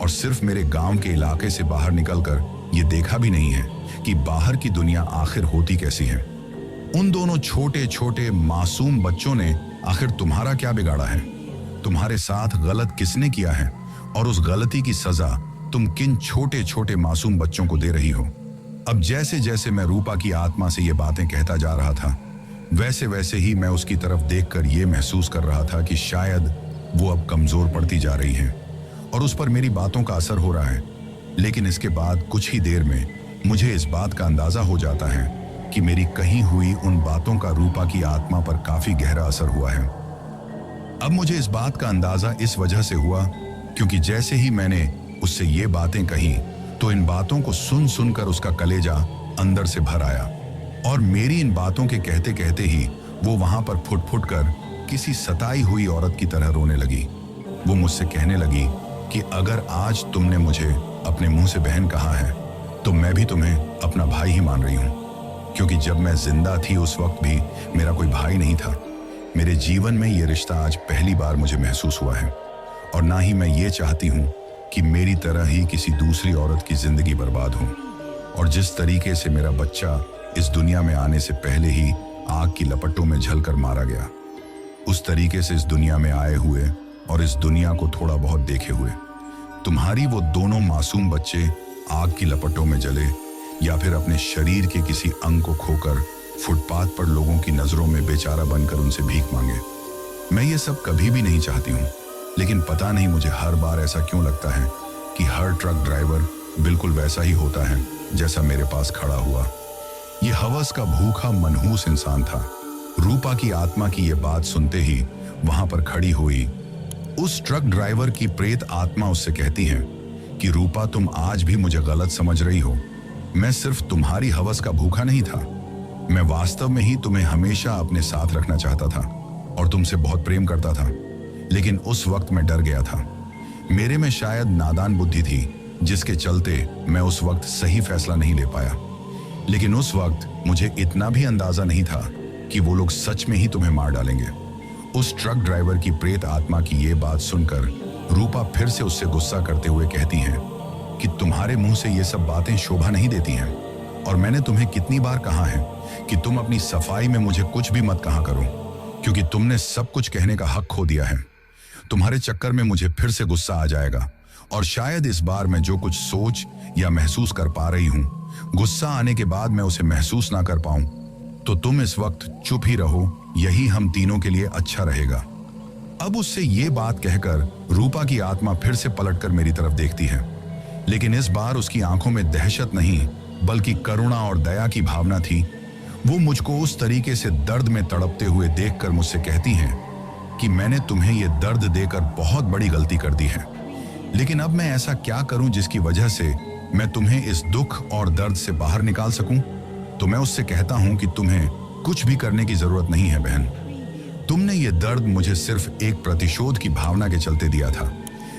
और सिर्फ मेरे गांव के इलाके से बाहर निकलकर ये देखा भी नहीं है कि बाहर की दुनिया आखिर होती कैसी है? उन दोनों छोटे छोटे मासूम बच्चों ने आखिर तुम्हारा क्या बिगाड़ा है? तुम्हारे साथ गलत किसने किया है, और उस गलती की सजा तुम किन छोटे छोटे मासूम बच्चों को दे रही हो? अब जैसे जैसे मैं रूपा की आत्मा से ये बातें कहता जा रहा था, वैसे वैसे ही मैं उसकी तरफ देखकर ये महसूस कर रहा था कि शायद वो अब कमजोर पड़ती जा रही है और उस पर मेरी बातों का असर हो रहा है। लेकिन इसके बाद कुछ ही देर में मुझे इस बात का अंदाजा हो जाता है कि मेरी कही हुई उन बातों का रूपा की आत्मा पर काफी गहरा असर हुआ है। अब मुझे इस बात का अंदाजा इस वजह से हुआ क्योंकि जैसे ही मैंने उससे ये बातें कही, तो इन बातों को सुन सुनकर उसका कलेजा अंदर से भर आया, और मेरी इन बातों के कहते कहते ही वो वहां पर फुट फुट कर किसी सताई हुई औरत की तरह रोने लगी। वो मुझसे कहने लगी कि अगर आज तुमने मुझे अपने मुंह से बहन कहा है, तो मैं भी तुम्हें अपना भाई ही मान रही हूं, क्योंकि जब मैं जिंदा थी उस वक्त भी मेरा कोई भाई नहीं था। मेरे जीवन में ये रिश्ता आज पहली बार मुझे महसूस हुआ है, और ना ही मैं ये चाहती हूं कि मेरी तरह ही किसी दूसरी औरत की जिंदगी बर्बाद हो। और जिस तरीके से मेरा बच्चा इस दुनिया में आने से पहले ही आग की लपटों में झलकर मारा गया, उस तरीके से इस दुनिया में आए हुए और इस दुनिया को थोड़ा बहुत देखे हुए तुम्हारी वो दोनों मासूम बच्चे आग की लपटों में जले, या फिर अपने शरीर के किसी अंग को खोकर फुटपाथ पर लोगों की नजरों में बेचारा बनकर उनसे भीख मांगे। मैं ये सब कभी भी नहीं चाहती हूँ, लेकिन पता नहीं मुझे हर बार ऐसा क्यों लगता है कि हर ट्रक ड्राइवर बिल्कुल वैसा ही होता है जैसा मेरे पास खड़ा हुआ। ये हवस का भूखा मनहूस इंसान था। रूपा की आत्मा की ये बात सुनते ही वहां पर खड़ी हुई उस ट्रक ड्राइवर की प्रेत आत्मा उससे कहती है कि रूपा, तुम आज भी मुझे गलत समझ रही हो। मैं सिर्फ तुम्हारी हवस का भूखा नहीं था, मैं वास्तव में ही तुम्हें हमेशा अपने साथ रखना चाहता था और तुमसे बहुत प्रेम करता था। लेकिन उस वक्त मैं डर गया था। मेरे में शायद नादान बुद्धि थी, जिसके चलते मैं उस वक्त सही फैसला नहीं ले पाया। लेकिन उस वक्त मुझे इतना भी अंदाजा नहीं था कि वो लोग सच में ही तुम्हें मार डालेंगे। उस ट्रक ड्राइवर की प्रेत आत्मा की ये बात सुनकर रूपा फिर से उससे गुस्सा करते हुए कहती है कि तुम्हारे मुंह से ये सब बातें शोभा नहीं देती हैं, और मैंने तुम्हें कितनी बार कहा है कि तुम अपनी सफाई में मुझे कुछ भी मत कहा करो, क्योंकि तुमने सब कुछ कहने का हक खो दिया है। तुम्हारे चक्कर में मुझे फिर से गुस्सा आ जाएगा, और शायद इस बार मैं जो कुछ सोच या महसूस कर पा रही हूं, गुस्सा आने के बाद मैं उसे महसूस ना कर पाऊं, तो तुम इस वक्त चुप ही रहो, यही हम तीनों के लिए अच्छा रहेगा। अब उससे ये बात कहकर रूपा की आत्मा फिर से पलटकर मेरी तरफ देखती है, लेकिन इस बार उसकी आंखों में दहशत नहीं बल्कि करुणा और दया की भावना थी। वो मुझको उस तरीके से दर्द में तड़पते हुए देखकर मुझसे कहती हैं कि मैंने तुम्हें ये दर्द देकर बहुत बड़ी गलती कर दी है, लेकिन अब मैं ऐसा क्या करूं जिसकी वजह से मैं तुम्हें इस दुख और दर्द से बाहर निकाल सकूं। तो मैं उससे कहता हूं कि तुम्हें कुछ भी करने की जरूरत नहीं है बहन। तुमने ये दर्द मुझे सिर्फ एक प्रतिशोध की भावना के चलते दिया था,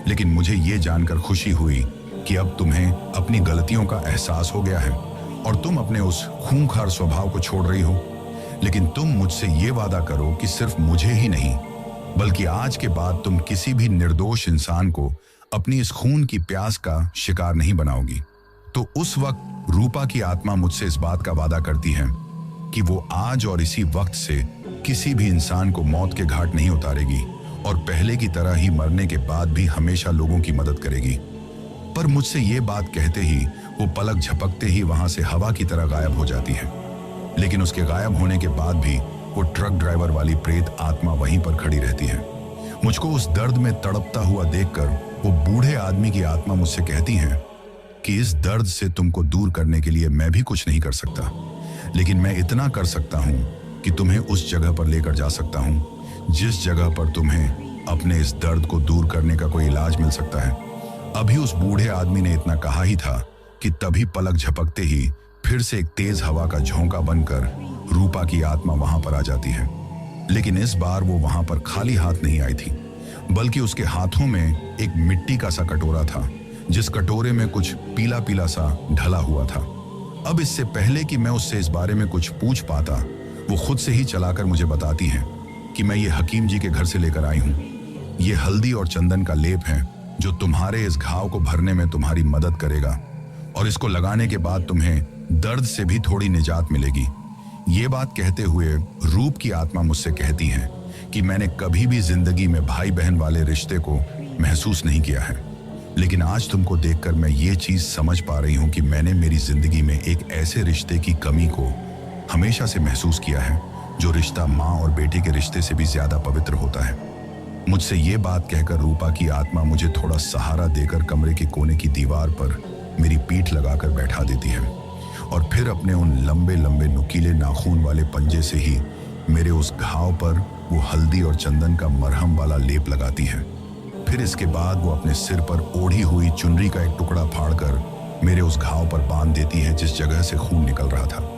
लेकिन मुझे ये जानकर खुशी हुई कि अब तुम्हें अपनी गलतियों का एहसास हो गया है और तुम अपने उस खूंखार स्वभाव को छोड़ रही हो। लेकिन तुम मुझसे ये वादा करो कि सिर्फ मुझे ही नहीं बल्कि आज के बाद तुम किसी भी निर्दोष इंसान को अपनी इस खून की प्यास का शिकार नहीं बनाओगी। तो उस वक्त रूपा की आत्मा मुझसे इस बात का वादा करती है कि वो आज और इसी वक्त से किसी भी इंसान को मौत के घाट नहीं उतारेगी और पहले की तरह ही मरने के बाद भी हमेशा लोगों की मदद करेगी। पर मुझसे ये बात कहते ही वो पलक झपकते ही वहां से हवा की तरह गायब हो जाती है। लेकिन उसके गायब होने के बाद भी वो ट्रक ड्राइवर वाली प्रेत आत्मा वहीं पर खड़ी रहती है। मुझको उस दर्द में तड़पता हुआ देखकर वो बूढ़े आदमी की आत्मा मुझसे कहती है कि इस दर्द से तुमको दूर करने के लिए मैं भी कुछ नहीं कर सकता, लेकिन मैं इतना कर सकता हूं कि तुम्हें उस जगह पर लेकर जा सकता हूं जिस जगह पर तुम्हें अपने इस दर्द को दूर करने का कोई इलाज मिल सकता है। अभी उस बूढ़े आदमी ने इतना कहा ही था कि तभी पलक झपकते ही फिर से एक तेज हवा का झोंका बनकर रूपा की आत्मा वहां पर आ जाती है। लेकिन इस बार वो वहां पर खाली हाथ नहीं आई थी, बल्कि उसके हाथों में एक मिट्टी का सा कटोरा था, जिस कटोरे में कुछ पीला पीला सा ढला हुआ था। अब इससे पहले कि मैं उससे इस बारे में कुछ पूछ पाता, वो खुद से ही चलाकर मुझे बताती है कि मैं ये हकीम जी के घर से लेकर आई हूँ। ये हल्दी और चंदन का लेप है जो तुम्हारे इस घाव को भरने में तुम्हारी मदद करेगा, और इसको लगाने के बाद तुम्हें दर्द से भी थोड़ी निजात मिलेगी। ये बात कहते हुए रूप की आत्मा मुझसे कहती है कि मैंने कभी भी जिंदगी में भाई बहन वाले रिश्ते को महसूस नहीं किया है, लेकिन आज तुमको देखकर मैं ये चीज समझ पा रही हूँ कि मैंने मेरी जिंदगी में एक ऐसे रिश्ते की कमी को हमेशा से महसूस किया है जो रिश्ता माँ और बेटे के रिश्ते से भी ज्यादा पवित्र होता है। मुझसे ये बात कहकर रूपा की आत्मा मुझे थोड़ा सहारा देकर कमरे के कोने की दीवार पर मेरी पीठ लगाकर बैठा देती है और फिर अपने उन लंबे लंबे नुकीले नाखून वाले पंजे से ही मेरे उस घाव पर वो हल्दी और चंदन का मरहम वाला लेप लगाती है। फिर इसके बाद वो अपने सिर पर ओढ़ी हुई चुनरी का एक टुकड़ा फाड़कर मेरे उस घाव पर बांध देती है जिस जगह से खून निकल रहा था।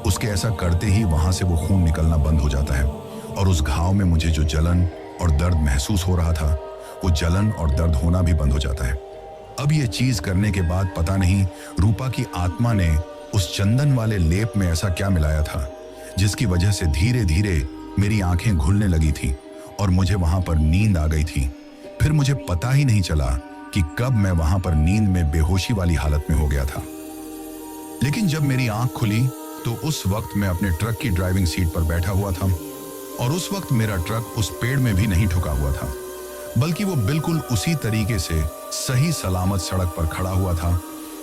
उसके ऐसा करते ही वहां से वो खून निकलना बंद हो जाता है और उस घाव में मुझे जो जलन और दर्द महसूस हो रहा था, वो जलन और दर्द होना भी बंद हो जाता है। अब ये चीज करने के बाद पता नहीं रूपा की आत्मा ने उस चंदन वाले लेप में ऐसा क्या मिलाया था जिसकी वजह से धीरे धीरे मेरी आंखें खुलने लगी थी और मुझे वहां पर नींद आ गई थी। फिर मुझे पता ही नहीं चला कि कब मैं वहां पर नींद में बेहोशी वाली हालत में हो गया था। लेकिन जब मेरी आंख खुली तो उस वक्त मैं अपने ट्रक की ड्राइविंग सीट पर बैठा हुआ था और उस वक्त मेरा ट्रक उस पेड़ में भी नहीं ठुका हुआ था, बल्कि वो बिल्कुल उसी तरीके से सही सलामत सड़क पर खड़ा हुआ था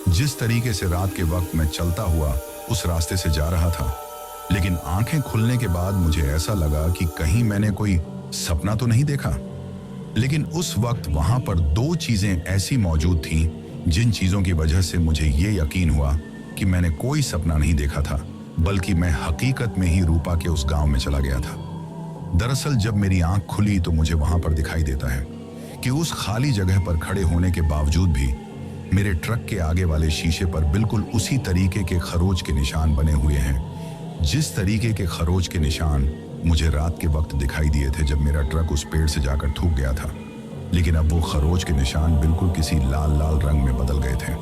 जिस तरीके से रात के वक्त मैं चलता हुआ उस रास्ते से जा रहा था। लेकिन आंखें खुलने के बाद मुझे ऐसा लगा कि कहीं मैंने कोई सपना तो नहीं देखा। लेकिन उस वक्त वहां पर दो चीजें ऐसी मौजूद थीं जिन चीजों की वजह से मुझे ये यकीन हुआ कि मैंने कोई सपना नहीं देखा था, बल्कि मैं हकीकत में ही रूपा के उस गांव में चला गया था। दरअसल जब मेरी आंख खुली तो मुझे वहां पर दिखाई देता है कि उस खाली जगह पर खड़े होने के बावजूद भी मेरे ट्रक के आगे वाले शीशे पर बिल्कुल उसी तरीके के खरोच के निशान बने हुए हैं, जिस तरीके के खरोच के निशान मुझे रात के वक्त दिखाई दिए थे जब मेरा ट्रक उस पेड़ से जाकर ठुक गया था। लेकिन अब वो खरोच के निशान बिल्कुल किसी लाल लाल रंग में बदल गए थे,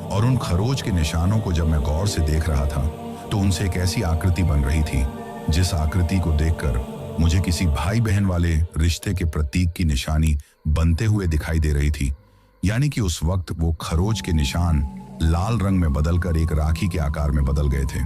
और उन खरोच के निशानों को जब मैं गौर से देख रहा था तो उनसे एक ऐसी आकृति बन रही थी जिस आकृति को देखकर मुझे किसी भाई बहन वाले रिश्ते के प्रतीक की निशानी बनते हुए दिखाई दे रही थी। यानी कि उस वक्त वो खरोच के निशान लाल रंग में बदलकर एक राखी के आकार में बदल गए थे।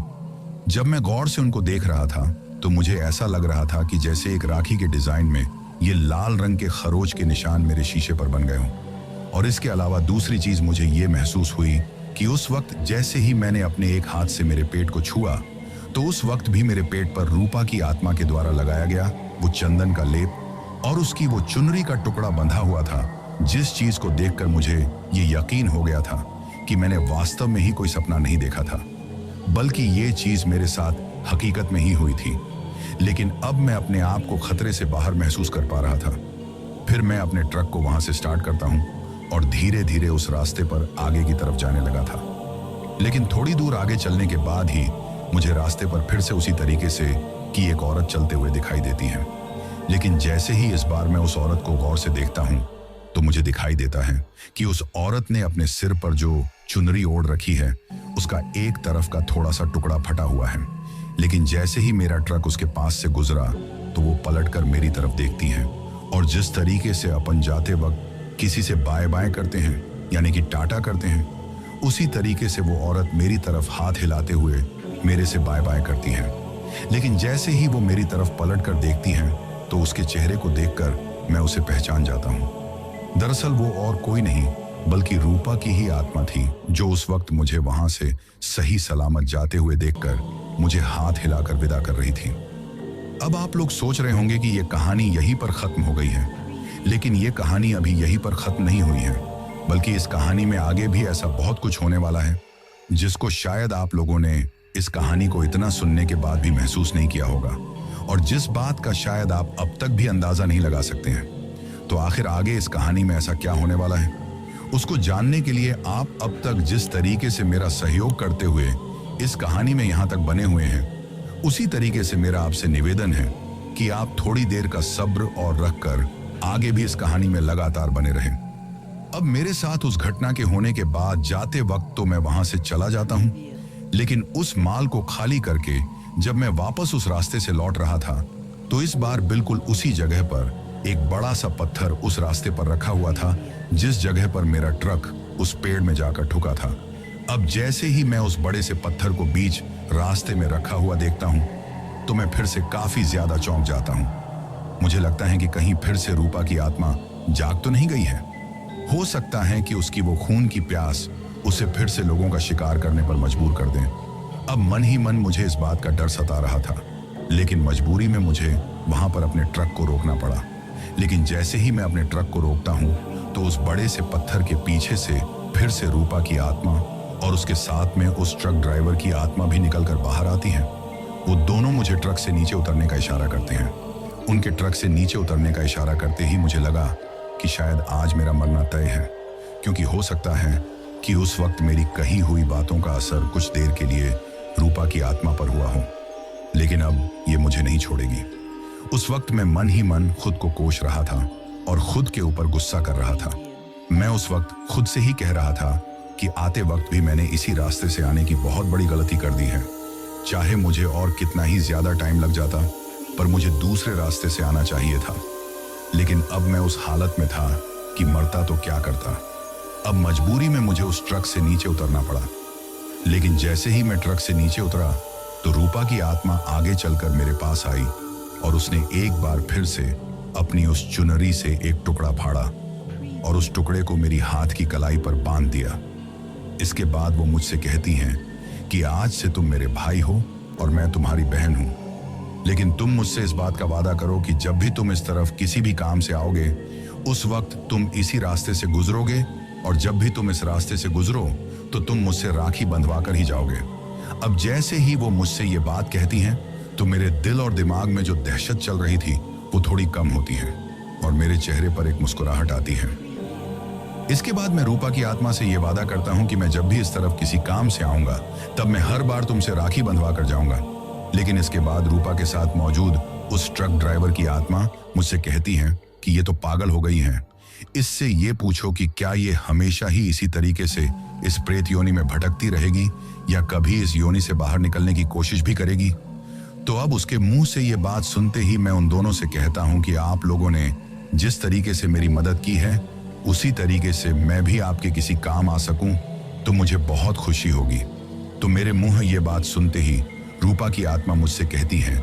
जब मैं गौर से उनको देख रहा था तो मुझे ऐसा लग रहा था कि जैसे एक राखी के डिजाइन में ये लाल रंग के खरोच के निशान मेरे शीशे पर बन गए हों। और इसके अलावा दूसरी चीज मुझे ये महसूस हुई कि उस वक्त जैसे ही मैंने अपने एक हाथ से मेरे पेट को छुआ तो उस वक्त भी मेरे पेट पर रूपा की आत्मा के द्वारा लगाया गया वो चंदन का लेप और उसकी वो चुनरी का टुकड़ा बंधा हुआ था, जिस चीज को देखकर मुझे ये यकीन हो गया था कि मैंने वास्तव में ही कोई सपना नहीं देखा था, बल्कि ये चीज मेरे साथ हकीकत में ही हुई थी। लेकिन अब मैं अपने आप को खतरे से बाहर महसूस कर पा रहा था। फिर मैं अपने ट्रक को वहां से स्टार्ट करता हूं और धीरे धीरे उस रास्ते पर आगे की तरफ जाने लगा था। लेकिन थोड़ी दूर आगे चलने के बाद ही मुझे रास्ते पर फिर से उसी तरीके से कि एक औरत चलते हुए दिखाई देती है। लेकिन जैसे ही इस बार मैं उस औरत को गौर से देखता हूं तो मुझे दिखाई देता है कि उस औरत ने अपने सिर पर जो चुनरी ओढ़ रखी है उसका एक तरफ का थोड़ा सा टुकड़ा फटा हुआ है। लेकिन जैसे ही मेरा ट्रक उसके पास से गुजरा तो वो पलटकर मेरी तरफ देखती है, और जिस तरीके से अपन जाते वक्त किसी से बाय बाय करते हैं यानी कि टाटा करते हैं, उसी तरीके से वो औरत मेरी तरफ हाथ हिलाते हुए मेरे से बाय बाय करती है। लेकिन जैसे ही वो मेरी तरफ पलटकर देखती हैं तो उसके चेहरे को देखकर मैं उसे पहचान जाता हूँ। दरअसल वो और कोई नहीं बल्कि रूपा की ही आत्मा थी, जो उस वक्त मुझे वहां से सही सलामत जाते हुए देखकर मुझे हाथ हिलाकर विदा कर रही थी। अब आप लोग सोच रहे होंगे कि ये कहानी यहीं पर खत्म हो गई है, लेकिन ये कहानी अभी यहीं पर खत्म नहीं हुई है, बल्कि इस कहानी में आगे भी ऐसा बहुत कुछ होने वाला है जिसको शायद आप लोगों ने इस कहानी को इतना सुनने के बाद भी महसूस नहीं किया होगा, और जिस बात का शायद आप अब तक भी अंदाजा नहीं लगा सकते हैं। तो आखिर आगे इस कहानी में ऐसा क्या होने वाला है, उसको जानने के लिए आप अब तक जिस तरीके से मेरा सहयोग करते हुए इस कहानी में यहाँ तक बने हुए हैं, उसी तरीके से मेरा आपसे निवेदन है कि आप थोड़ी देर का सब्र और रखकर आगे भी इस कहानी में लगातार बने रहें। अब मेरे साथ उस घटना के होने के बाद जाते वक्त तो मैं वहां से चला जाता हूं, लेकिन उस माल को खाली करके जब मैं वापस उस रास्ते से लौट रहा था तो इस बार बिल्कुल उसी जगह पर एक बड़ा सा पत्थर उस रास्ते पर रखा हुआ था जिस जगह पर मेरा ट्रक उस पेड़ में जाकर ठुका था। अब जैसे ही मैं उस बड़े से पत्थर को बीच रास्ते में रखा हुआ देखता हूं तो मैं फिर से काफी ज्यादा चौंक जाता हूं। मुझे लगता है कि कहीं फिर से रूपा की आत्मा जाग तो नहीं गई है। हो सकता है कि उसकी वो खून की प्यास उसे फिर से लोगों का शिकार करने पर मजबूर कर दें। अब मन ही मन मुझे इस बात का डर सता रहा था, लेकिन मजबूरी में मुझे वहां पर अपने ट्रक को रोकना पड़ा। लेकिन जैसे ही मैं अपने ट्रक को रोकता हूं तो उस बड़े से पत्थर के पीछे से फिर से रूपा की आत्मा और उसके साथ में उस ट्रक ड्राइवर की आत्मा भी निकलकर बाहर आती हैं। वो दोनों मुझे ट्रक से नीचे उतरने का इशारा करते हैं। उनके ट्रक से नीचे उतरने का इशारा करते ही मुझे लगा कि शायद आज मेरा मरना तय है, क्योंकि हो सकता है कि उस वक्त मेरी कही हुई बातों का असर कुछ देर के लिए रूपा की आत्मा पर हुआ हो, लेकिन अब ये मुझे नहीं छोड़ेगी। उस वक्त मैं मन ही मन खुद को कोस रहा था और खुद के ऊपर गुस्सा कर रहा था। मैं उस वक्त खुद से ही कह रहा था कि आते वक्त भी मैंने इसी रास्ते से आने की बहुत बड़ी गलती कर दी है। चाहे मुझे और कितना ही ज्यादा टाइम लग जाता, पर मुझे दूसरे रास्ते से आना चाहिए था। लेकिन अब मैं उस हालत में था कि मरता तो क्या करता। अब मजबूरी में मुझे उस ट्रक से नीचे उतरना पड़ा। लेकिन जैसे ही मैं ट्रक से नीचे उतरा तो रूपा की आत्मा आगे चलकर मेरे पास आई और उसने एक बार फिर से अपनी उस चुनरी से एक टुकड़ा फाड़ा और उस टुकड़े को मेरी हाथ की कलाई पर बांध दिया। इसके बाद वो मुझसे कहती हैं कि आज से तुम मेरे भाई हो और मैं तुम्हारी बहन हूं। लेकिन तुम मुझसे इस बात का वादा करो कि जब भी तुम इस तरफ किसी भी काम से आओगे, उस वक्त तुम इसी रास्ते से गुजरोगे, और जब भी तुम इस रास्ते से गुजरो तो तुम मुझसे राखी बंधवा कर ही जाओगे। अब जैसे ही वो मुझसे ये बात कहती हैं, तो मेरे दिल और दिमाग में जो दहशत चल रही थी वो थोड़ी कम होती है और मेरे चेहरे पर एक मुस्कुराहट आती है। इसके बाद मैं रूपा की आत्मा से ये वादा करता हूँ कि मैं जब भी इस तरफ किसी काम से आऊंगा, तब मैं हर बार तुमसे राखी बंधवा कर जाऊंगा। लेकिन इसके बाद रूपा के साथ मौजूद उस ट्रक ड्राइवर की आत्मा मुझसे कहती है कि ये तो पागल हो गई हैं। इससे ये पूछो कि क्या ये हमेशा ही इसी तरीके से इस प्रेत योनि में भटकती रहेगी या कभी इस योनि से बाहर निकलने की कोशिश भी करेगी। तो अब उसके मुंह से ये बात सुनते ही मैं उन दोनों से कहता हूं कि आप लोगों ने जिस तरीके से मेरी मदद की है, उसी तरीके से मैं भी आपके किसी काम आ सकूं तो मुझे बहुत खुशी होगी। तो मेरे मुंह ये बात सुनते ही रूपा की आत्मा मुझसे कहती है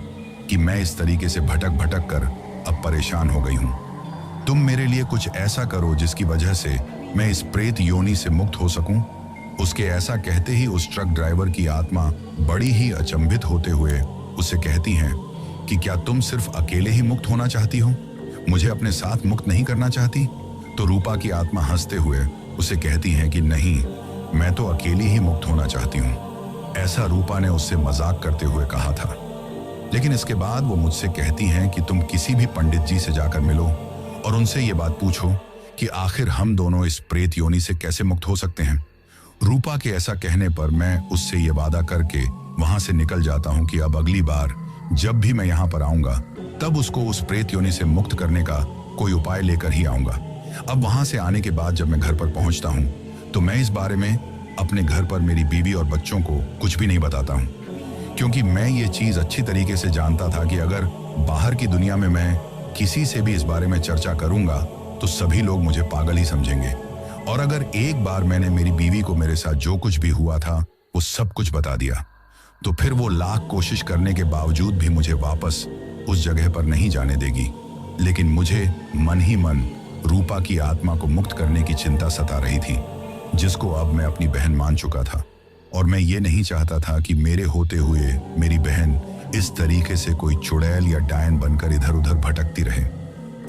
कि मैं इस तरीके से भटक भटक कर अब परेशान हो गई हूं। तुम मेरे लिए कुछ ऐसा करो जिसकी वजह से मैं इस प्रेत योनि से मुक्त हो सकूं। उसके ऐसा कहते ही उस ट्रक ड्राइवर की आत्मा बड़ी ही अचंभित होते हुए उससे कहती हैं कि क्या तुम सिर्फ अकेले ही मुक्त होना चाहती हो, मुझे अपने साथ मुक्त नहीं करना चाहती। तो रूपा की आत्मा हंसते हुए उसे कहती हैं कि नहीं, मैं तो अकेली ही मुक्त होना चाहती हूँ। ऐसा रूपा ने उससे मजाक करते हुए कहा था। लेकिन इसके बाद वो मुझसे कहती हैं कि तुम किसी भी पंडित जी से जाकर मिलो और उनसे ये बात पूछो कि आखिर हम दोनों इस प्रेत योनि से कैसे मुक्त हो सकते हैं। रूपा के ऐसा कहने पर मैं उससे ये वादा करके वहां से निकल जाता हूं कि अब अगली बार जब भी मैं यहां पर आऊंगा, तब उसको उस प्रेत योनि से मुक्त करने का कोई उपाय लेकर ही आऊंगा। अब वहां से आने के बाद जब मैं घर पर पहुंचता हूं, तो मैं इस बारे में अपने घर पर मेरी बीवी और बच्चों को कुछ भी नहीं बताता हूं, क्योंकि मैं ये चीज अच्छी तरीके से जानता था कि अगर बाहर की दुनिया में मैं किसी से भी इस बारे में चर्चा करूंगा तो सभी लोग मुझे पागल ही समझेंगे। और अगर एक बार मैंने मेरी बीवी को मेरे साथ जो कुछ भी हुआ था वो सब कुछ बता दिया, तो फिर वो लाख कोशिश करने के बावजूद भी मुझे वापस उस जगह पर नहीं जाने देगी। लेकिन मुझे मन ही मन रूपा की आत्मा को मुक्त करने की चिंता सता रही थी, जिसको अब मैं अपनी बहन मान चुका था। और मैं ये नहीं चाहता था कि मेरे होते हुए मेरी बहन इस तरीके से कोई चुड़ैल या डायन बनकर इधर उधर भटकती रहे।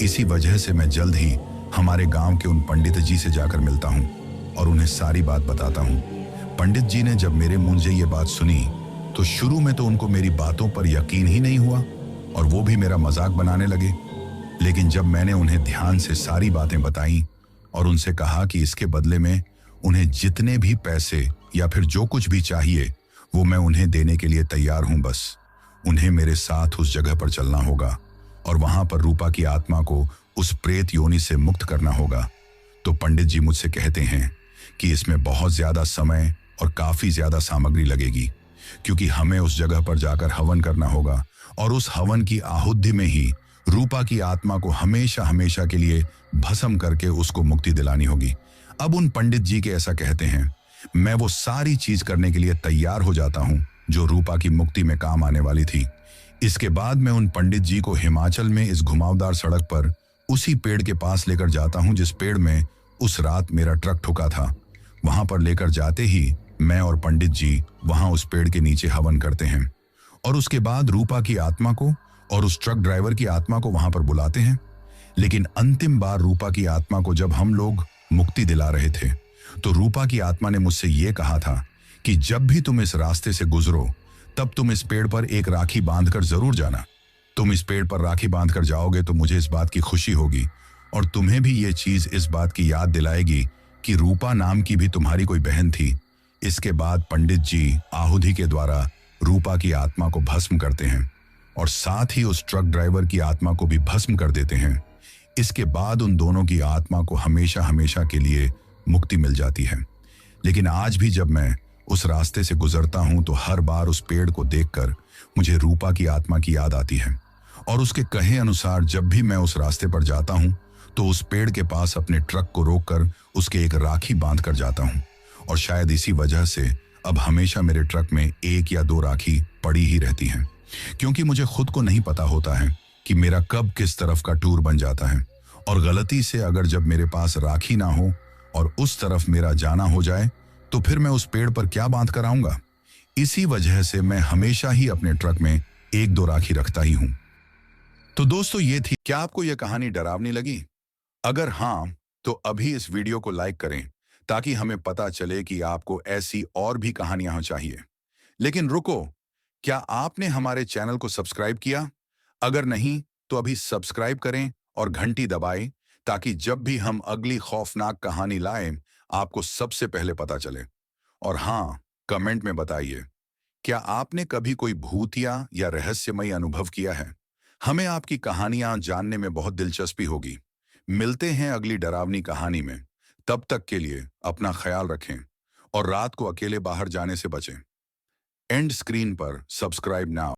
इसी वजह से मैं जल्द ही हमारे गांव के उन पंडित जी से जाकर मिलता हूं और उन्हें सारी बात बताता हूं। पंडित जी ने जब मेरे मुंह से ये बात सुनी, तो शुरू में तो उनको मेरी बातों पर यकीन ही नहीं हुआ और वो भी मेरा मजाक बनाने लगे। लेकिन जब मैंने उन्हें ध्यान से सारी बातें बताई और उनसे कहा कि इसके बदले में उन्हें जितने भी पैसे या फिर जो कुछ भी चाहिए वो मैं उन्हें देने के लिए तैयार हूं, बस उन्हें मेरे साथ उस जगह पर चलना होगा और वहां पर रूपा की आत्मा को उस प्रेत योनि से मुक्त करना होगा। तो पंडित जी मुझसे कहते हैं कि इसमें बहुत ज्यादा समय और काफी ज्यादा सामग्री लगेगी, क्योंकि हमें उस जगह पर जाकर हवन करना होगा और उस हवन की आहुति में ही रूपा की आत्मा को हमेशा हमेशा के लिए भस्म करके उसको मुक्ति दिलानी होगी। अब उन पंडित जी के ऐसा कहते हैं, मैं वो सारी चीज करने के लिए तैयार हो जाता हूं जो रूपा की मुक्ति में काम आने वाली थी। इसके बाद मैं उन पंडित जी को हिमाचल में इस घुमावदार सड़क पर उसी पेड़ के पास लेकर जाता हूं जिस पेड़ में उस रात मेरा ट्रक ठुका था। वहां पर लेकर जाते ही मैं और पंडित जी वहां उस पेड़ के नीचे हवन करते हैं और उसके बाद रूपा की आत्मा को और उस ट्रक ड्राइवर की आत्मा को वहां पर बुलाते हैं। लेकिन अंतिम बार रूपा की आत्मा को जब हम लोग मुक्ति दिला रहे थे, तो रूपा की आत्मा ने मुझसे यह कहा था कि जब भी तुम इस रास्ते से गुजरो, तब तुम इस पेड़ पर एक राखी बांधकर जरूर जाना। तुम इस पेड़ पर राखी बांधकर जाओगे तो मुझे इस बात की खुशी होगी और तुम्हें भी ये चीज इस बात की याद दिलाएगी कि रूपा नाम की भी तुम्हारी कोई बहन थी। इसके बाद पंडित जी आहुति के द्वारा रूपा की आत्मा को भस्म करते हैं और साथ ही उस ट्रक ड्राइवर की आत्मा को भी भस्म कर देते हैं। इसके बाद उन दोनों की आत्मा को हमेशा हमेशा के लिए मुक्ति मिल जाती है। लेकिन आज भी जब मैं उस रास्ते से गुजरता हूं, तो हर बार उस पेड़ को देखकर मुझे रूपा की आत्मा की याद आती है और उसके कहे अनुसार जब भी मैं उस रास्ते पर जाता हूं, तो उस पेड़ के पास अपने ट्रक को रोककर उसके एक राखी बांध कर जाता हूं। और शायद इसी वजह से अब हमेशा मेरे ट्रक में 1 या 2 राखी पड़ी ही रहती हैं, क्योंकि मुझे खुद को नहीं पता होता है कि मेरा कब किस तरफ का टूर बन जाता है और गलती से अगर जब मेरे पास राखी ना हो और उस तरफ मेरा जाना हो जाए, तो फिर मैं उस पेड़ पर क्या बांध कर आऊंगा। इसी वजह से मैं हमेशा ही अपने ट्रक में एक दो राखी रखता ही हूं। तो दोस्तों ये थी, क्या आपको यह कहानी डरावनी लगी? अगर हाँ, तो अभी इस वीडियो को लाइक करें ताकि हमें पता चले कि आपको ऐसी और भी कहानियां चाहिए। लेकिन रुको, क्या आपने हमारे चैनल को सब्सक्राइब किया? अगर नहीं, तो अभी सब्सक्राइब करें और घंटी दबाएं ताकि जब भी हम अगली खौफनाक कहानी लाएं, आपको सबसे पहले पता चले। और हाँ, कमेंट में बताइए, क्या आपने कभी कोई भूतिया या रहस्यमयी अनुभव किया है? हमें आपकी कहानियां जानने में बहुत दिलचस्पी होगी। मिलते हैं अगली डरावनी कहानी में। तब तक के लिए अपना ख्याल रखें और रात को अकेले बाहर जाने से बचें। एंड स्क्रीन पर सब्सक्राइब नाउ।